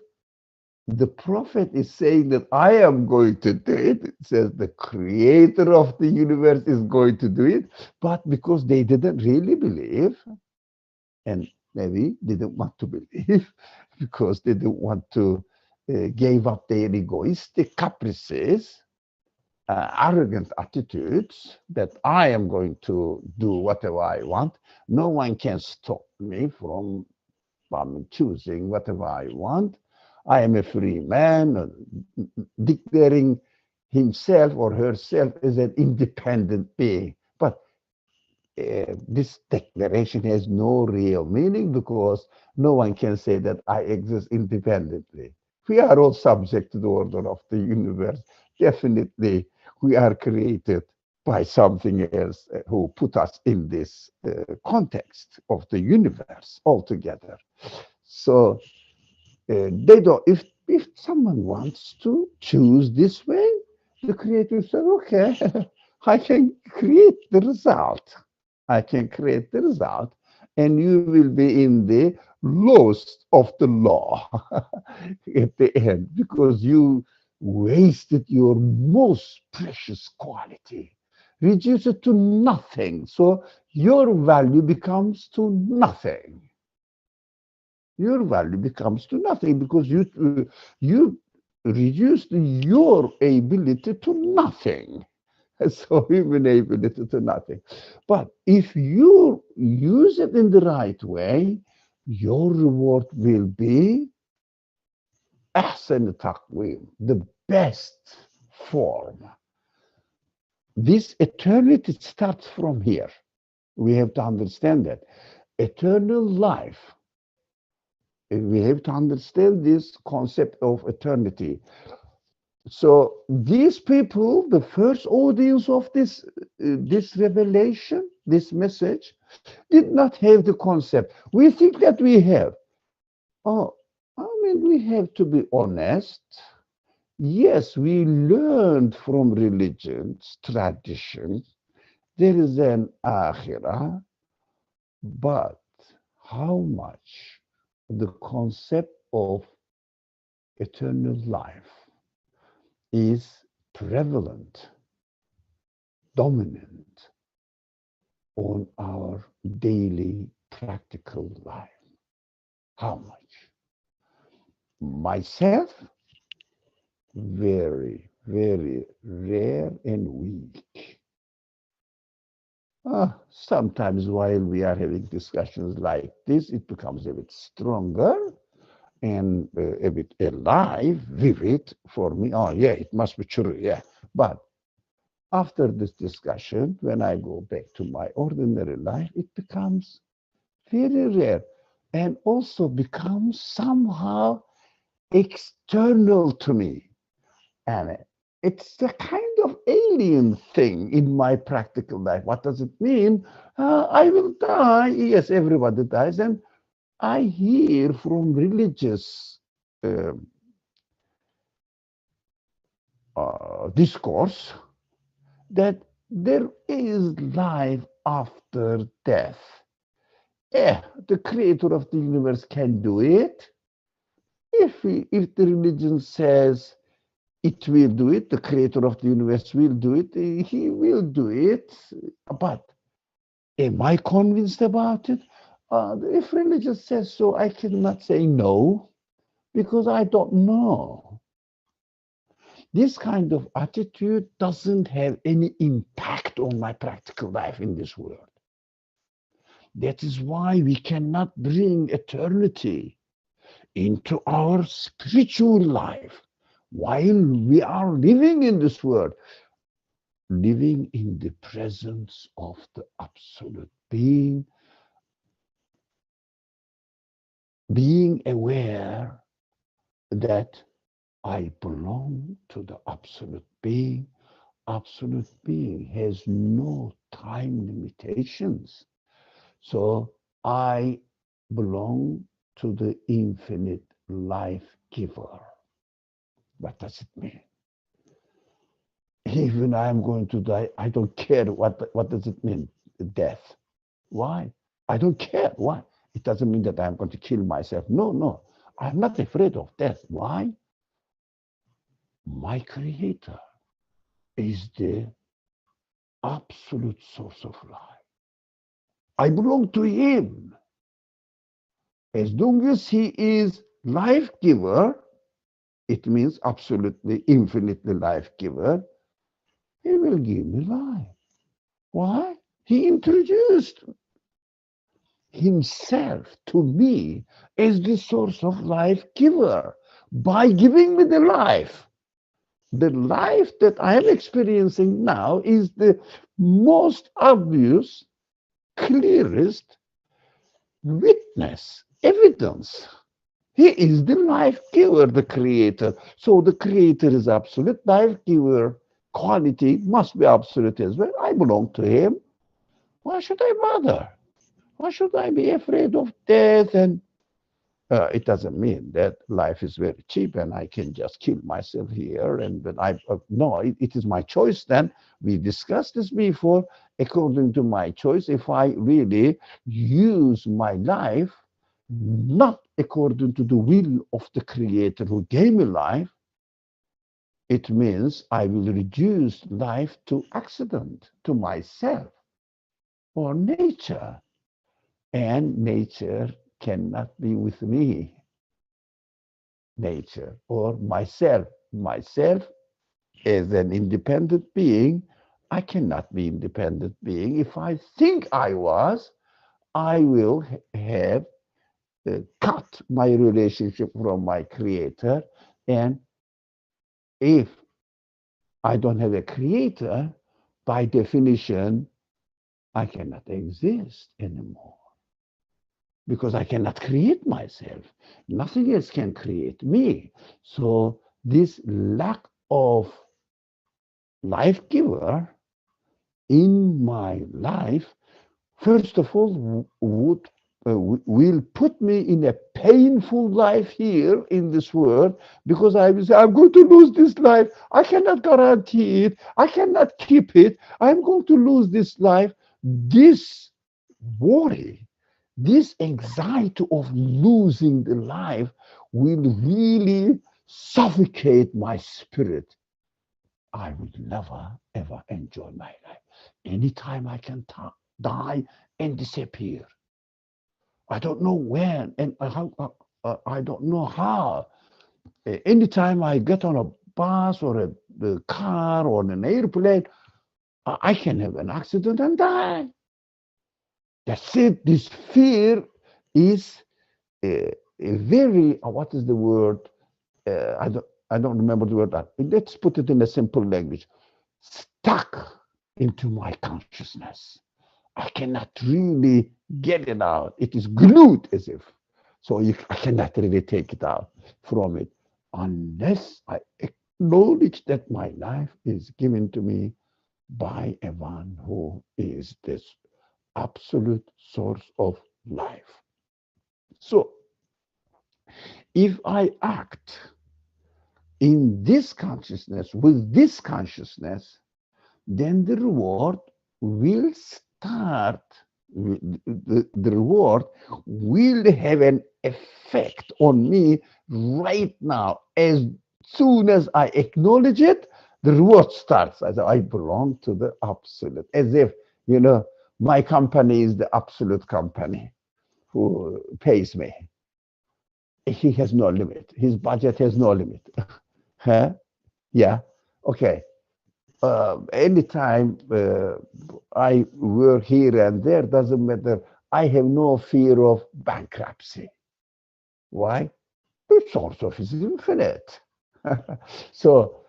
the prophet is saying that I am going to do it. It says the creator of the universe is going to do it. But because they didn't really believe, and maybe didn't want to believe, because they didn't want to give up their egoistic caprices, arrogant attitudes that I am going to do whatever I want. No one can stop me from choosing whatever I want. I am a free man, declaring himself or herself as an independent being. But this declaration has no real meaning because no one can say that I exist independently. We are all subject to the order of the universe. Definitely, we are created by something else who put us in this context of the universe altogether. So they don't. If someone wants to choose this way, the creator said, "Okay, I can create the result. I can create the result, and you will be in the laws of the law at the end because you wasted your most precious quality, reduce it to nothing. So your value becomes to nothing. Your value becomes to nothing because you reduced your ability to nothing. So human ability to nothing. But if you use it in the right way, your reward will be ahsan taqweem, the best form. This eternity starts from here. We have to understand that. Eternal life, we have to understand this concept of eternity. So these people, the first audience of this revelation, this message, did not have the concept. We think that we have. Oh, I mean, we have to be honest. Yes, we learned from religions, traditions, there is an akhirah, but how much the concept of eternal life is prevalent, dominant on our daily practical life? How much? Myself, very, very rare and weak. Sometimes while we are having discussions like this, it becomes a bit stronger and a bit alive, vivid for me. Oh, yeah, it must be true, yeah. But after this discussion, when I go back to my ordinary life, it becomes very rare and also becomes somehow external to me. And it's a kind of alien thing in my practical life. What does it mean? I will die. Yes, everybody dies. And I hear from religious discourse that there is life after death. Yeah, the creator of the universe can do it. If the religion says it will do it, the creator of the universe will do it, he will do it. But am I convinced about it? If religion says so, I cannot say no because I don't know. This kind of attitude doesn't have any impact on my practical life in this world. That is why we cannot bring eternity into our spiritual life while we are living in this world, living in the presence of the absolute being, being aware that I belong to the absolute being. Absolute being has no time limitations. So I belong to the infinite life giver. What does it mean? Even I'm going to die, I don't care. What does it mean? Death. Why? I don't care. Why? It doesn't mean that I'm going to kill myself. No, no. I'm not afraid of death. Why? My creator is the absolute source of life. I belong to him. As long as he is life giver, it means absolutely, infinitely life giver, he will give me life. Why? He introduced himself to me as the source of life giver by giving me the life. The life that I am experiencing now is the most obvious, clearest witness, evidence. He is the life giver, the creator. So the creator is absolute, life giver quality must be absolute as well. I belong to him. Why should I bother? Why should I be afraid of death? And it doesn't mean that life is very cheap and I can just kill myself here. And then no, it is my choice. Then we discussed this before. According to my choice, if I really use my life not according to the will of the creator who gave me life, it means I will reduce life to accident, to myself or nature. And nature cannot be with me. Nature or myself. Myself as an independent being, I cannot be independent being. If I think I was, I will have cut my relationship from my creator. And if I don't have a creator, by definition, I cannot exist anymore because I cannot create myself. Nothing else can create me. So this lack of life giver in my life, first of all, will put me in a painful life here in this world because I will say, I'm going to lose this life. I cannot guarantee it. I cannot keep it. I'm going to lose this life. This worry, this anxiety of losing the life will really suffocate my spirit. I would never ever enjoy my life. Anytime I can die and disappear. I don't know when and how. I don't know how. Anytime I get on a bus or a car or an airplane, I can have an accident and die. That's it. This fear is a very what is the word? I don't remember the word. Let's put it in a simple language. Stuck into my consciousness. I cannot really get it out. It is glued as if. So I cannot really take it out from it unless I acknowledge that my life is given to me by a one who is this absolute source of life. So if I act in this consciousness, with this consciousness, then the reward will start, the reward will have an effect on me right now. As soon as I acknowledge it, the reward starts. As I belong to the absolute, as if, my company is the absolute company who pays me. He has no limit. His budget has no limit. Huh? Yeah. Okay. Anytime I work here and there, doesn't matter. I have no fear of bankruptcy. Why? The source of it is infinite. So,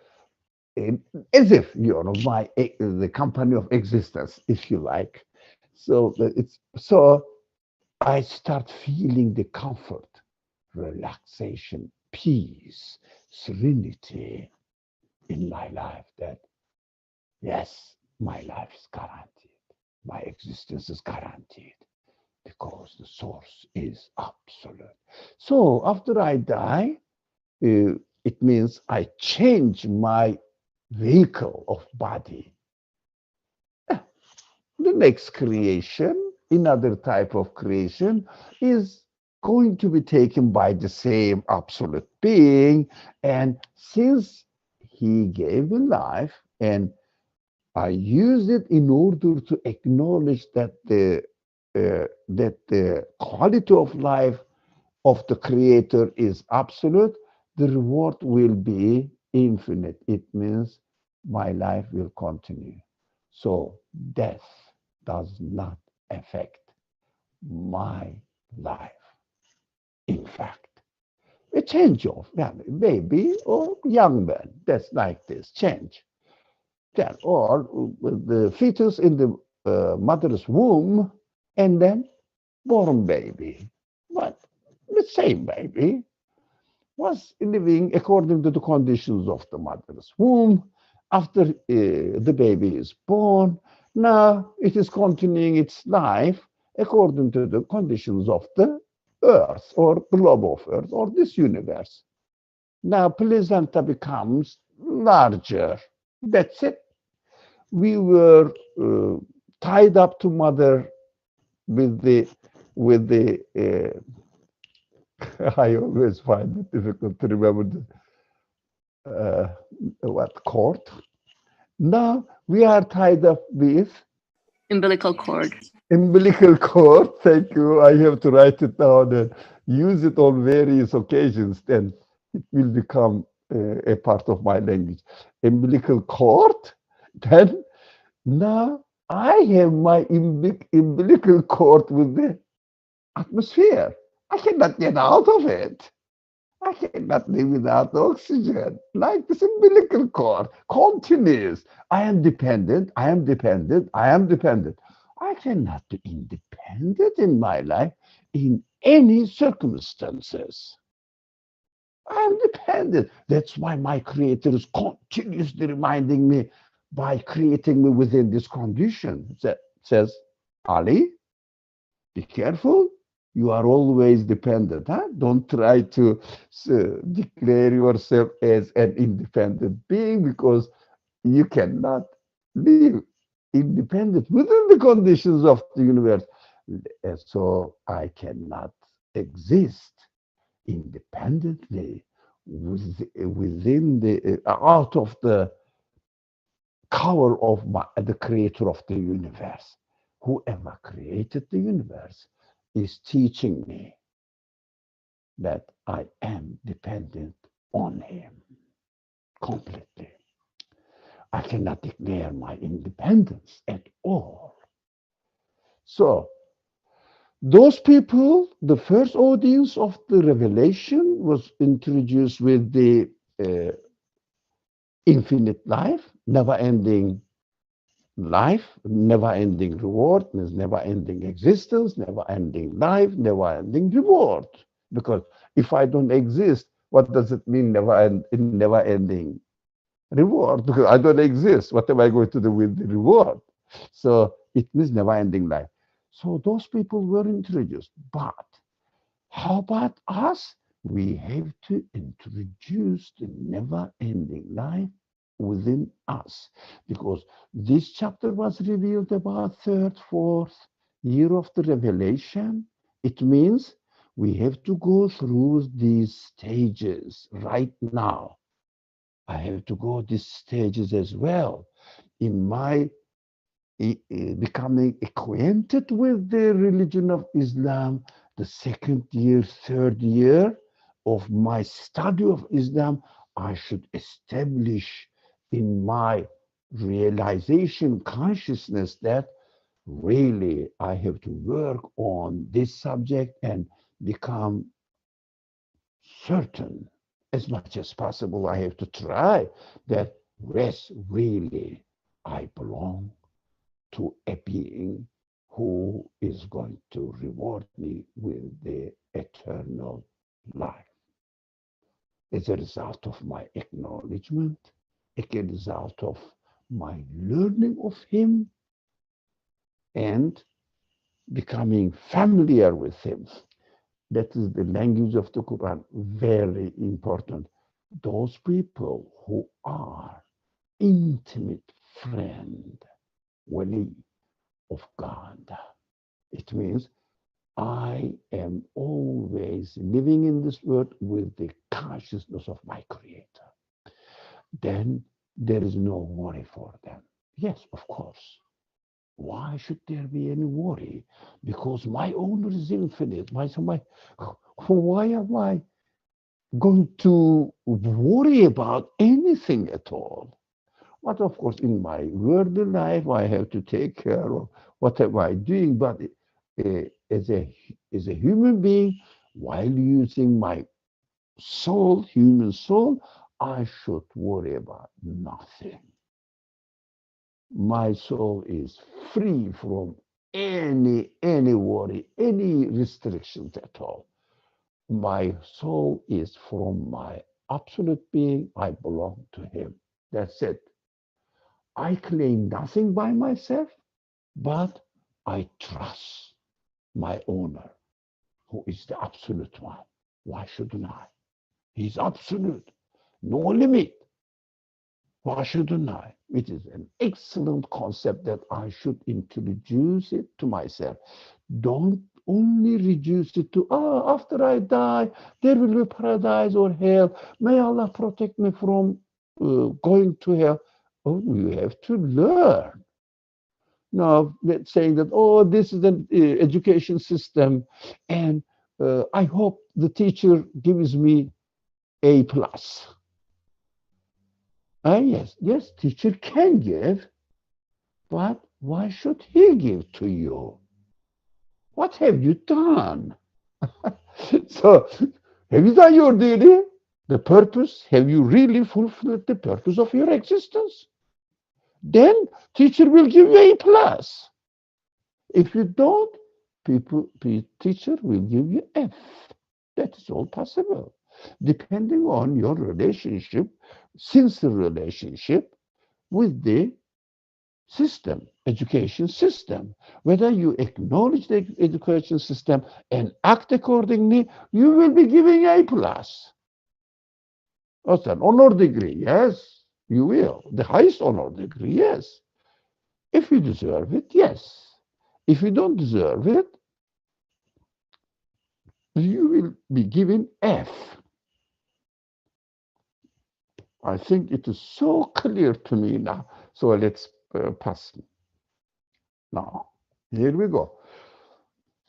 as if the company of existence, if you like. So I start feeling the comfort, relaxation, peace, serenity in my life. That yes, my life is guaranteed. My existence is guaranteed because the source is absolute. So after I die, it means I change my vehicle of body. The next creation, another type of creation, is going to be taken by the same absolute being. And since he gave me life and I use it in order to acknowledge that the quality of life of the creator is absolute, the reward will be infinite. It means my life will continue. So death does not affect my life. In fact, a change of baby or young man, that's like this change. Then, or the fetus in the mother's womb and then born baby. But the same baby was living according to the conditions of the mother's womb. After the baby is born, now it is continuing its life according to the conditions of the earth or globe of earth or this universe. Now placenta becomes larger. That's it. We were tied up to mother with the I always find it difficult to remember uh, what cord. Now we are tied up with Umbilical cord. umbilical cord. Thank you. I have to write it down and use it on various occasions. Then it will become a part of my language. Umbilical cord. Then now I have my umbilical cord with the atmosphere. I cannot get out of it. I cannot live without oxygen. Like this umbilical cord continues. I am dependent. I am dependent. I am dependent. I cannot be independent in my life in any circumstances. I am dependent. That's why my creator is continuously reminding me by creating me within this condition. That says, Ali, be careful. You are always dependent. Huh? Don't try to declare yourself as an independent being because you cannot live independent within the conditions of the universe. And so I cannot exist independently within the out of the cover of the creator of the universe. Whoever created the universe is teaching me that I am dependent on him completely. I cannot declare my independence at all. So, those people, the first audience of the revelation was introduced with the uh, infinite life, never ending life, never ending reward, means never ending existence, never ending life, never ending reward. Because if I don't exist, what does it mean never ending reward? Because I don't exist. What am I going to do with the reward? So it means never ending life. So those people were introduced. But how about us? We have to introduce the never ending life within us because this chapter was revealed about third, fourth year of the revelation. It means we have to go through these stages right now. I have to go these stages as well in my becoming acquainted with the religion of Islam, the second year, third year of my study of Islam, I should establish in my realization consciousness that really I have to work on this subject and become certain as much as possible. I have to try that, yes, really, I belong to a being who is going to reward me with the eternal life. As a result of my acknowledgement, as a result of my learning of Him and becoming familiar with Him. That is the language of the Quran, very important. Those people who are intimate friend, wali of God. It means I am always living in this world with the consciousness of my Creator. Then there is no worry for them. Yes, of course. Why should there be any worry? Because my owner is infinite. Why am I going to worry about anything at all? But of course, in my worldly life, I have to take care of what am I doing. But as a human being, while using my soul, human soul, I should worry about nothing. My soul is free from any worry, any restrictions at all. My soul is from my absolute being. I belong to Him. That's it. I claim nothing by myself, but I trust my owner, who is the absolute one. Why shouldn't I? He's absolute, no limit. Why shouldn't I? It is an excellent concept that I should introduce it to myself. Don't only reduce it to, oh, after I die, there will be paradise or hell. May Allah protect me from going to hell. Oh, you have to learn. Now, let's say that, oh, this is an education system, and I hope the teacher gives me A+. Yes, teacher can give, but why should he give to you? What have you done? So, have you done your duty? The purpose? Have you really fulfilled the purpose of your existence? Then teacher will give you A+. If you don't, teacher will give you F. That is all possible, depending on your relationship, sincere relationship with the system, education system. Whether you acknowledge the education system and act accordingly, you will be giving A+. That's an honor degree, yes, you will. The highest honor degree, yes. If you deserve it, yes. If you don't deserve it, you will be given F. I think it is so clear to me now. So let's pass. Now, here we go.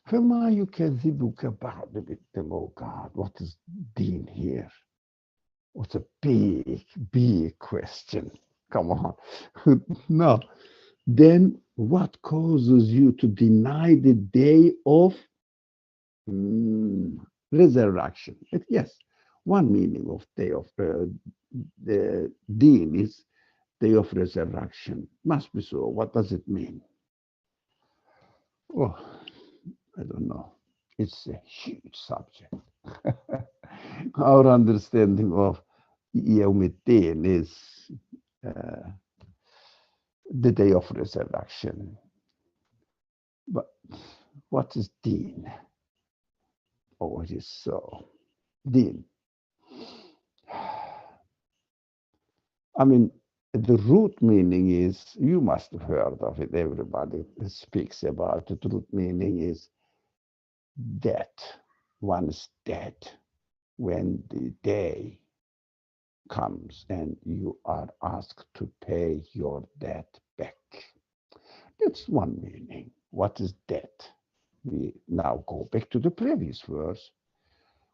فما يكذبك بعد بالدم. Oh God, what is deen here? What's a big question? Come on. No. Then what causes you to deny the day of resurrection? Yes, one meaning of day of the deen is day of resurrection. Must be so. What does it mean? Oh, I don't know. It's a huge subject. Our understanding of Yawmiddin is the day of resurrection. But what is deen? Oh, it is so. Deen. I mean, the root meaning is, you must have heard of it, everybody speaks about it. The root meaning is death. One is dead when the day comes and you are asked to pay your debt back. That's one meaning. What is debt? We now go back to the previous verse.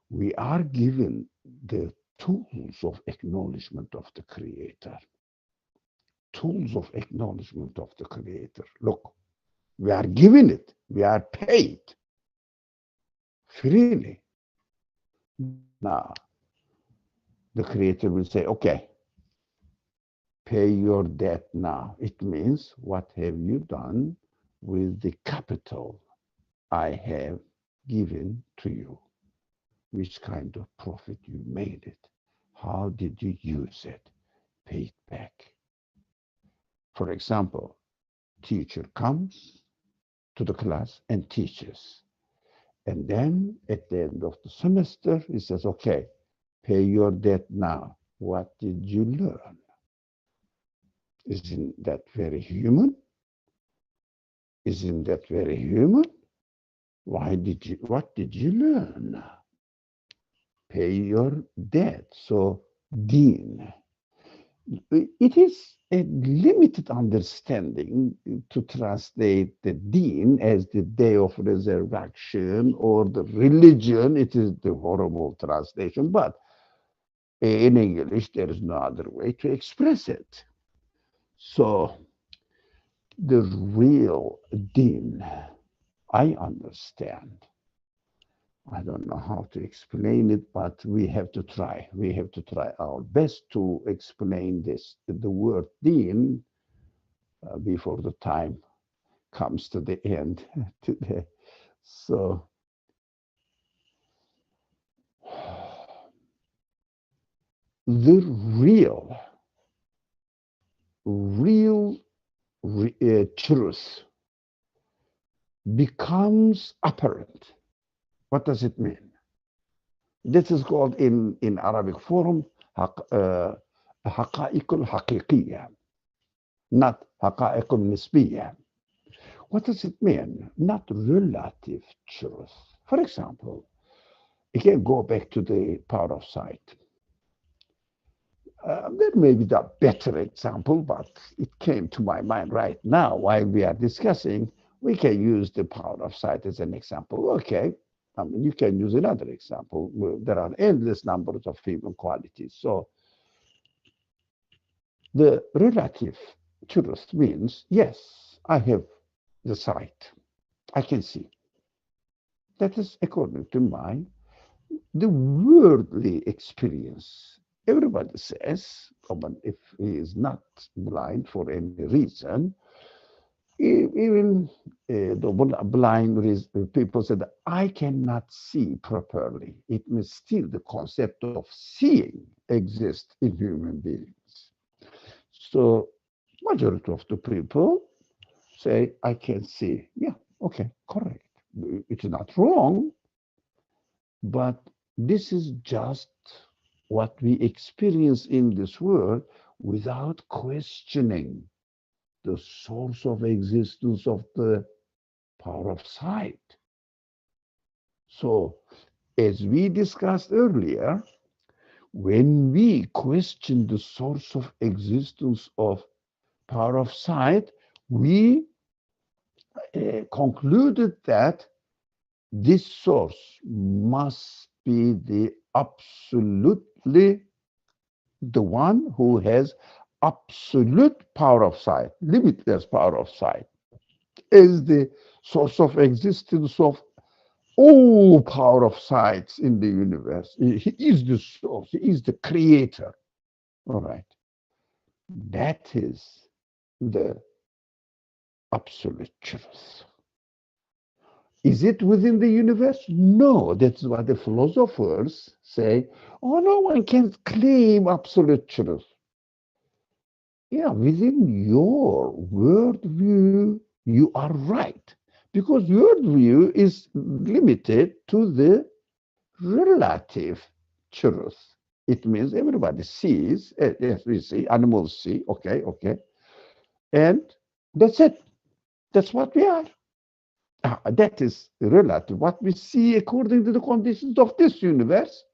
We are given the tools of acknowledgement of the Creator. Tools of acknowledgement of the Creator. Look, we are given it. We are paid freely. Now, the Creator will say, okay, pay your debt now. It means, what have you done with the capital I have given to you? Which kind of profit you made it? How did you use it? Pay it back. For example, teacher comes to the class and teaches. And then at the end of the semester, he says, okay, pay your debt now. What did you learn? Isn't that very human? Isn't that very human? What did you learn? Pay your debt. So, deen. It is a limited understanding to translate the deen as the day of resurrection or the religion. It is the horrible translation, but in English, there is no other way to express it. So, the real deen, I understand. I don't know how to explain it, but we have to try. We have to try our best to explain this, the word deen, before the time comes to the end today. So, the real truth becomes apparent. What does it mean? This is called in Arabic form حقائق الحقيقية, not حقائق النسبية. What does it mean? Not relative truth. For example, again, go back to the power of sight. There may be a better example, but it came to my mind right now while we are discussing. We can use the power of sight as an example. Okay, I mean, you can use another example. There are endless numbers of human qualities. So the relative truth means, yes, I have the sight. I can see. That is according to the worldly experience. Everybody says, if he is not blind for any reason, even the blind people said, I cannot see properly. It means still the concept of seeing exists in human beings. So majority of the people say, I can see. Yeah, okay, correct. It's not wrong, but this is just what we experience in this world without questioning the source of existence of the power of sight. So, as we discussed earlier, when we question the source of existence of power of sight, we concluded that this source must be the absolutely the one who has absolute power of sight, limitless power of sight, is the source of existence of all power of sights in the universe. He is the source, he is the creator. All right. That is the absolute truth. Is it within the universe? No, that's what the philosophers say. Oh, no one can claim absolute truth. Yeah, within your worldview, you are right. Because worldview is limited to the relative truth. It means everybody sees, as we see, animals see, okay. And that's it. That's what we are. That is relative. What we see according to the conditions of this universe,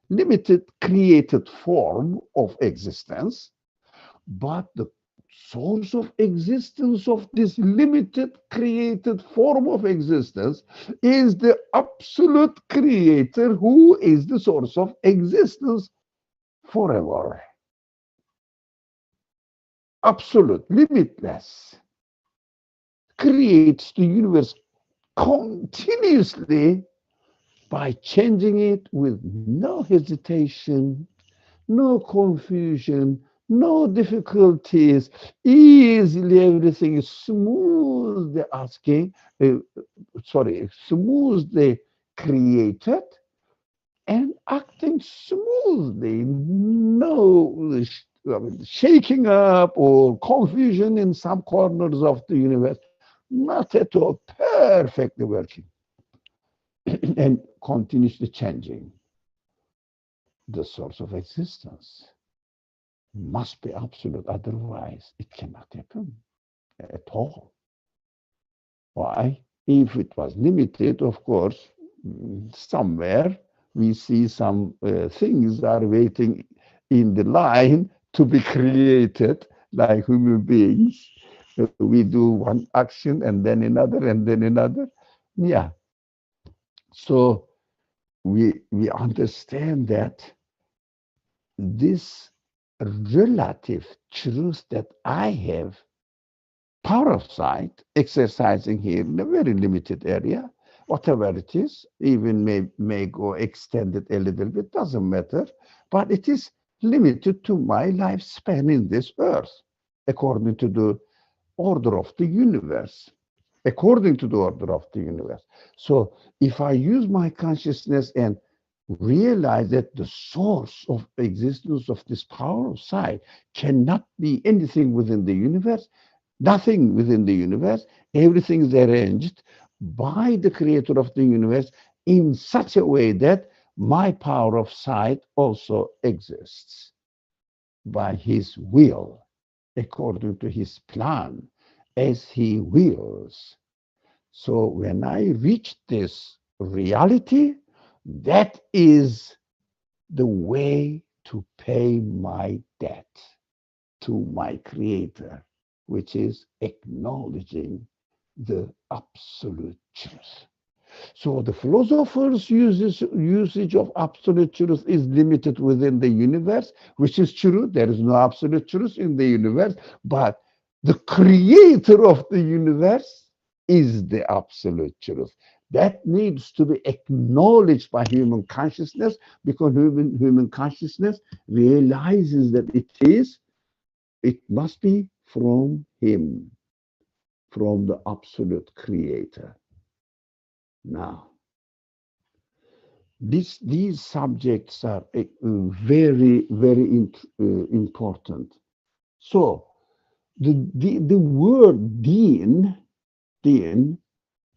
limited created form of existence, but the source of existence of this limited created form of existence is the absolute creator who is the source of existence forever. Absolute, limitless, creates the universe continuously by changing it with no hesitation, no confusion, no difficulties, easily everything is smoothly smoothly created and acting smoothly, no shaking up or confusion in some corners of the universe, not at all, perfectly working and continuously changing. The source of existence must be absolute, otherwise it cannot happen at all. Why? If it was limited, of course, somewhere we see some things are waiting in the line to be created, like human beings. We do one action and then another and then another. Yeah. So we understand that this relative truth that I have power of sight exercising here in a very limited area, whatever it is, even may go extended a little bit, doesn't matter, but it is limited to my lifespan in this earth, according to the order of the universe. According to the order of the universe. So if I use my consciousness and realize that the source of existence of this power of sight cannot be anything within the universe, nothing within the universe, everything is arranged by the creator of the universe in such a way that my power of sight also exists by his will, according to his plan, as he wills. So when I reach this reality, that is the way to pay my debt to my Creator, which is acknowledging the absolute truth. So the philosopher's usage of absolute truth is limited within the universe, which is true. There is no absolute truth in the universe, but the creator of the universe is the absolute truth. That needs to be acknowledged by human consciousness, because human consciousness realizes that it must be from him, from the absolute creator. Now, these subjects are very, very important. So the word deen,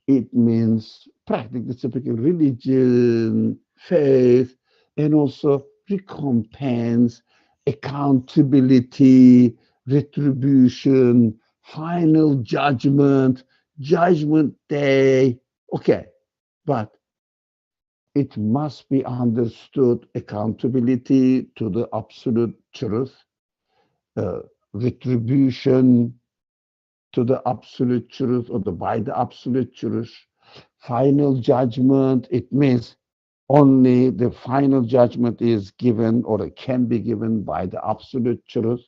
it means practically speaking religion, faith, and also recompense, accountability, retribution, final judgment, judgment day. Okay, but it must be understood accountability to the absolute truth, retribution to the absolute truth or by the absolute truth, final judgment. It means only the final judgment is given or it can be given by the absolute truth.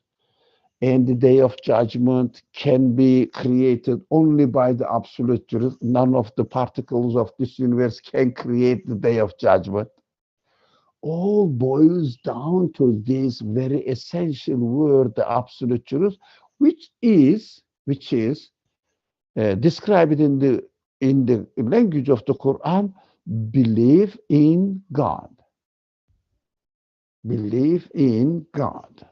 And the day of judgment can be created only by the absolute truth. None of the particles of this universe can create the day of judgment. All boils down to this very essential word, the absolute truth, which is described in the language of the Quran. Believe in God. Believe in God.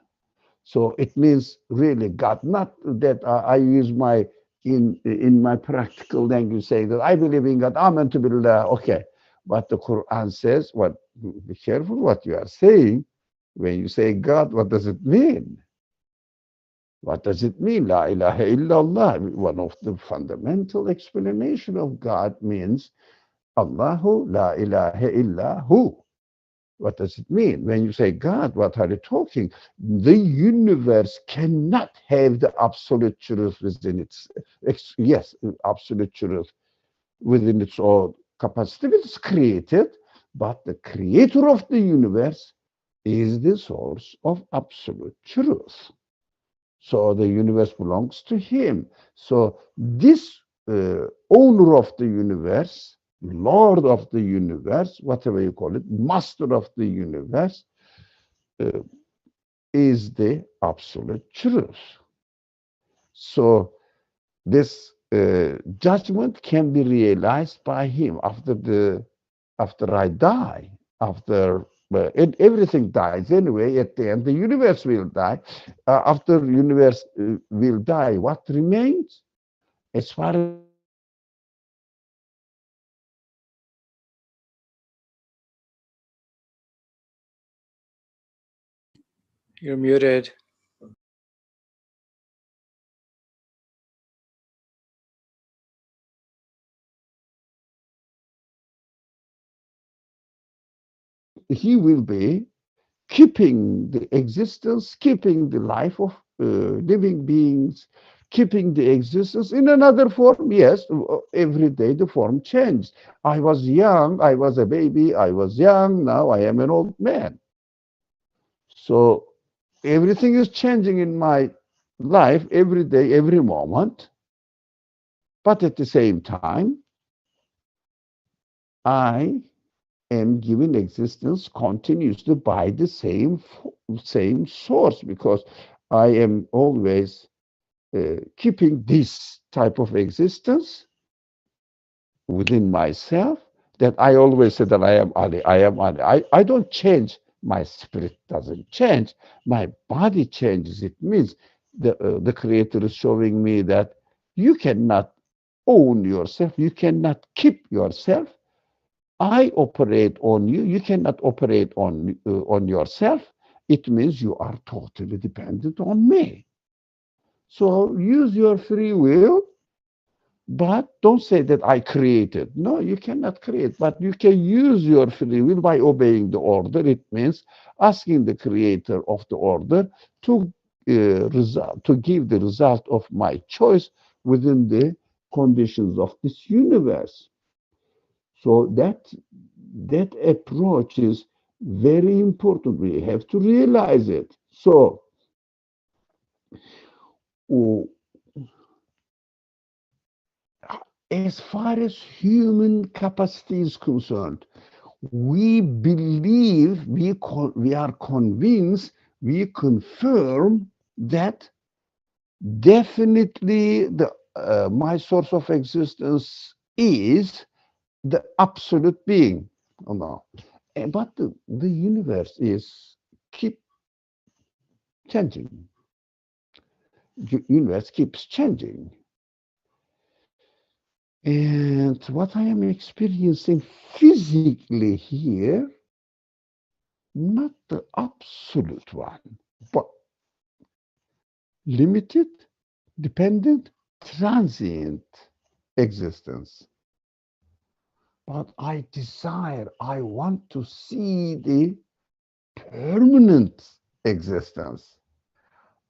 So it means really God, not that I use my in my practical language saying that I believe in God, amen to billah. Okay, but the Quran says, "What? Be careful what you are saying. When you say God, what does it mean? What does it mean? La ilaha illallah." One of the fundamental explanation of God means Allahu la ilaha illahu. What does it mean? When you say God, what are you talking? The universe cannot have the absolute truth within yes, absolute truth within its own capacity. It's created, but the creator of the universe is the source of absolute truth. So the universe belongs to him. So this owner of the universe, Lord of the universe, whatever you call it, master of the universe, is the absolute truth. So this judgment can be realized by him after I die, after and everything dies anyway. At the end, the universe will die. After the universe will die, what remains? As far as You're muted. he will be keeping the existence, keeping the life of living beings, keeping the existence in another form. Yes, every day the form changed. I was young, I was a baby, I was young, now I am an old man. So everything is changing in my life every day, every moment. But at the same time, I am given existence continuously by the same source, because I am always keeping this type of existence within myself, that I always say that I am Ali, I am Ali. I don't change. My spirit doesn't change. My body changes. It means the Creator is showing me that you cannot own yourself. You cannot keep yourself. I operate on you. You cannot operate on yourself. It means you are totally dependent on me. So use your free will, but don't say that I created. No, you cannot create, but you can use your free will by obeying the order. It means asking the creator of the order to to give the result of my choice within the conditions of this universe. So that approach is very important. We have to realize it. So uh, as far as human capacity is concerned, we believe, we are convinced, we confirm that definitely the my source of existence is the absolute being. Oh, no. But the universe is keep changing. The universe keeps changing. And what I am experiencing physically here, not the absolute one, but limited, dependent, transient existence. But I desire, I want to see the permanent existence.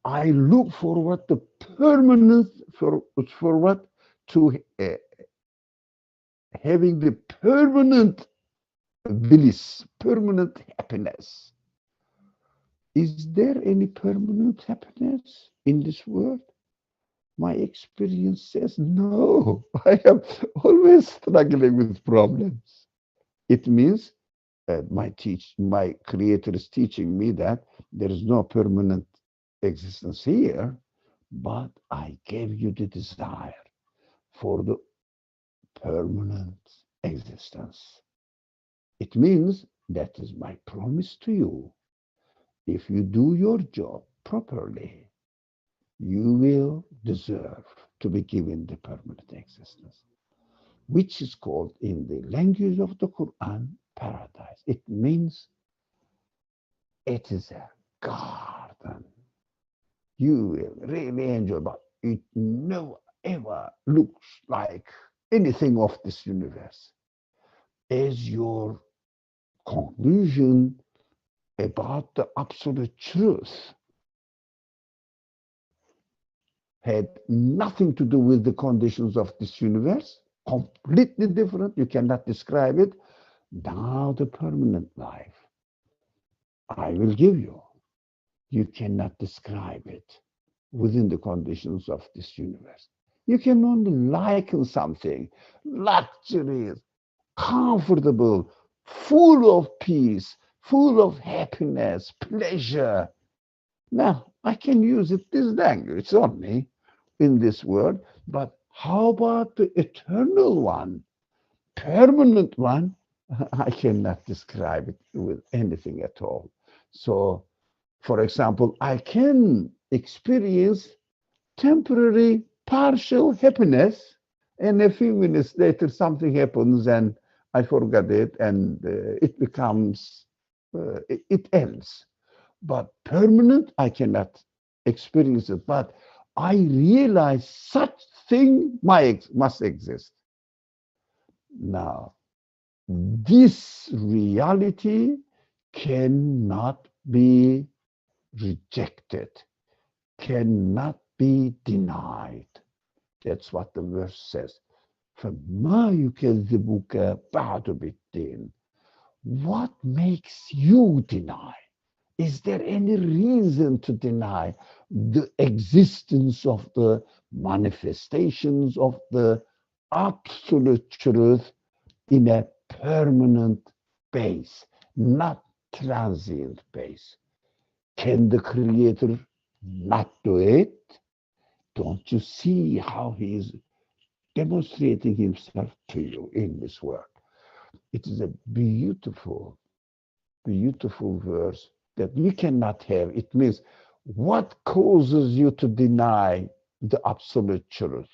I look forward to permanent, forward to having the permanent bliss, permanent happiness. Is there any permanent happiness in this world? My experience says no. I am always struggling with problems. It means my creator is teaching me that there is no permanent existence here, but I gave you the desire for the permanent existence. It means that is my promise to you. If you do your job properly, you will deserve to be given the permanent existence, which is called in the language of the Quran paradise. It means it is a garden. You will really enjoy, but it never ever looks like anything of this universe. As your conclusion about the absolute truth had nothing to do with the conditions of this universe, completely different, you cannot describe it. Now the permanent life I will give you, you cannot describe it within the conditions of this universe. You can only liken something, luxurious, comfortable, full of peace, full of happiness, pleasure. Now, I can use it this language only in this world, but how about the eternal one, permanent one? I cannot describe it with anything at all. So, for example, I can experience temporary partial happiness, and a few minutes later something happens and I forget it, and it becomes it ends. But permanent, I cannot experience it. But I realize such thing must exist. Now, this reality cannot be rejected, cannot be denied. That's what the verse says. فَمَا يُكَذِّبُكَ بَعْدُ بِالدِّينِ. What makes you deny? Is there any reason to deny the existence of the manifestations of the absolute truth in a permanent base, not transient base? Can the Creator not do it? Don't you see how he is demonstrating himself to you in this work? It is a beautiful, beautiful verse that we cannot have. It means, what causes you to deny the absolute truth?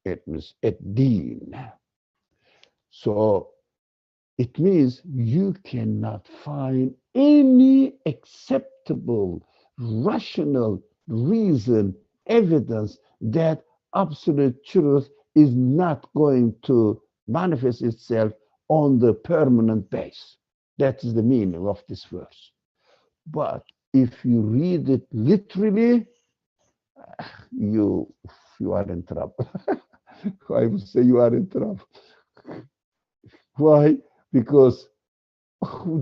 It means ad-din. So it means you cannot find any acceptable, rational reason, evidence that absolute truth is not going to manifest itself on the permanent base. That is the meaning of this verse. But if you read it literally, you you are in trouble. I would say you are in trouble. Why? Because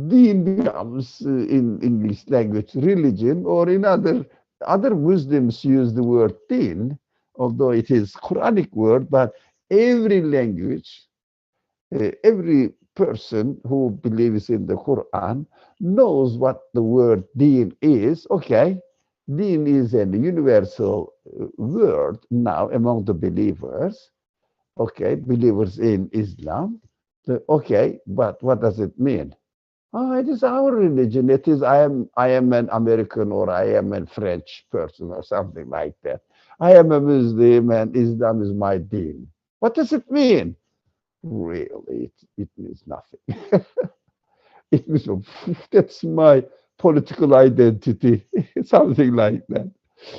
deen becomes in English language religion, or in other Muslims use the word deen, although it is Quranic word, but every language, every person who believes in the Quran knows what the word deen is. Okay, deen is a universal word now among the believers. Okay, believers in Islam. Okay, but what does it mean? Oh, it is our religion. It is I am an American, or I am a French person, or something like that. I am a Muslim and Islam is my deen. What does it mean? Really, it means nothing. It means that's my political identity, something like that.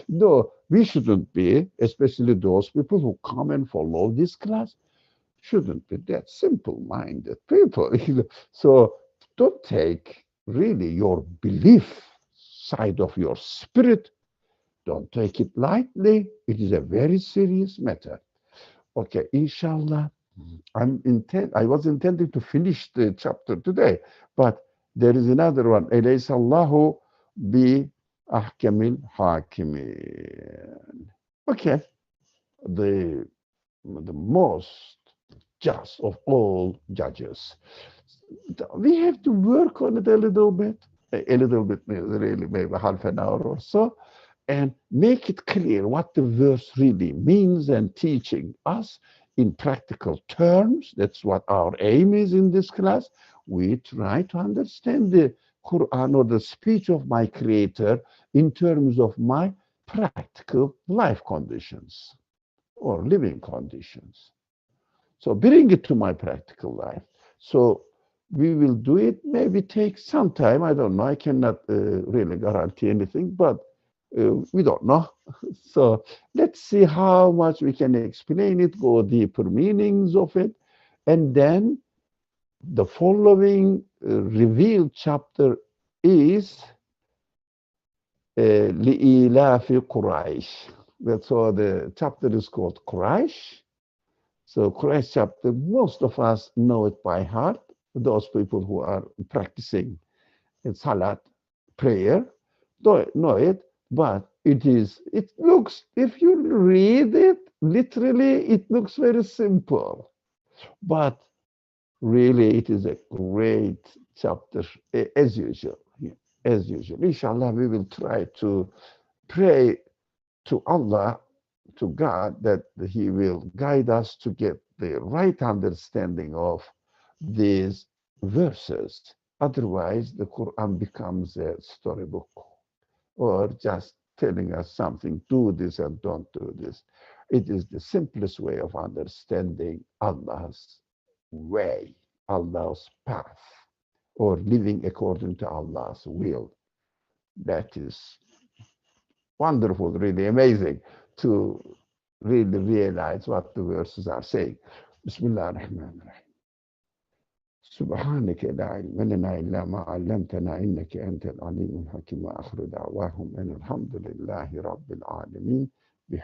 No, we shouldn't be, especially those people who come and follow this class, shouldn't be that simple-minded people. So don't take really your belief side of your spirit. Don't take it lightly. It is a very serious matter. Okay, inshallah, I was intending to finish the chapter today, but there is another one. Eleysa Allahu bi ahkamil hakimin. Okay, the most just of all judges. We have to work on it a little bit, really, maybe half an hour or so, and make it clear what the verse really means and teaching us in practical terms. That's what our aim is in this class. We try to understand the Quran, or the speech of my Creator, in terms of my practical life conditions or living conditions. So bring it to my practical life. So we will do it, maybe take some time. I don't know. I cannot really guarantee anything, but we don't know. So let's see how much we can explain it, go deeper meanings of it. And then the following revealed chapter is Li'ilafi Quraysh. That's why the chapter is called Quraysh. So Quraysh chapter, most of us know it by heart. Those people who are practicing salat, prayer, don't know it, but it looks, if you read it literally, it looks very simple. But really, it is a great chapter, as usual. As usual. Inshallah, we will try to pray to Allah, to God, that He will guide us to get the right understanding of these verses. Otherwise, the Quran becomes a storybook, or just telling us something, do this and don't do this. It is the simplest way of understanding Allah's way, Allah's path, or living according to Allah's will. That is wonderful, really amazing to really realize what the verses are saying. Bismillah ar-Rahman ar-Rahim. سبحانك لا علم لنا إلا ما علمتنا إنك أنت العليم الحكيم وآخر دعواهم أن الحمد لله رب العالمين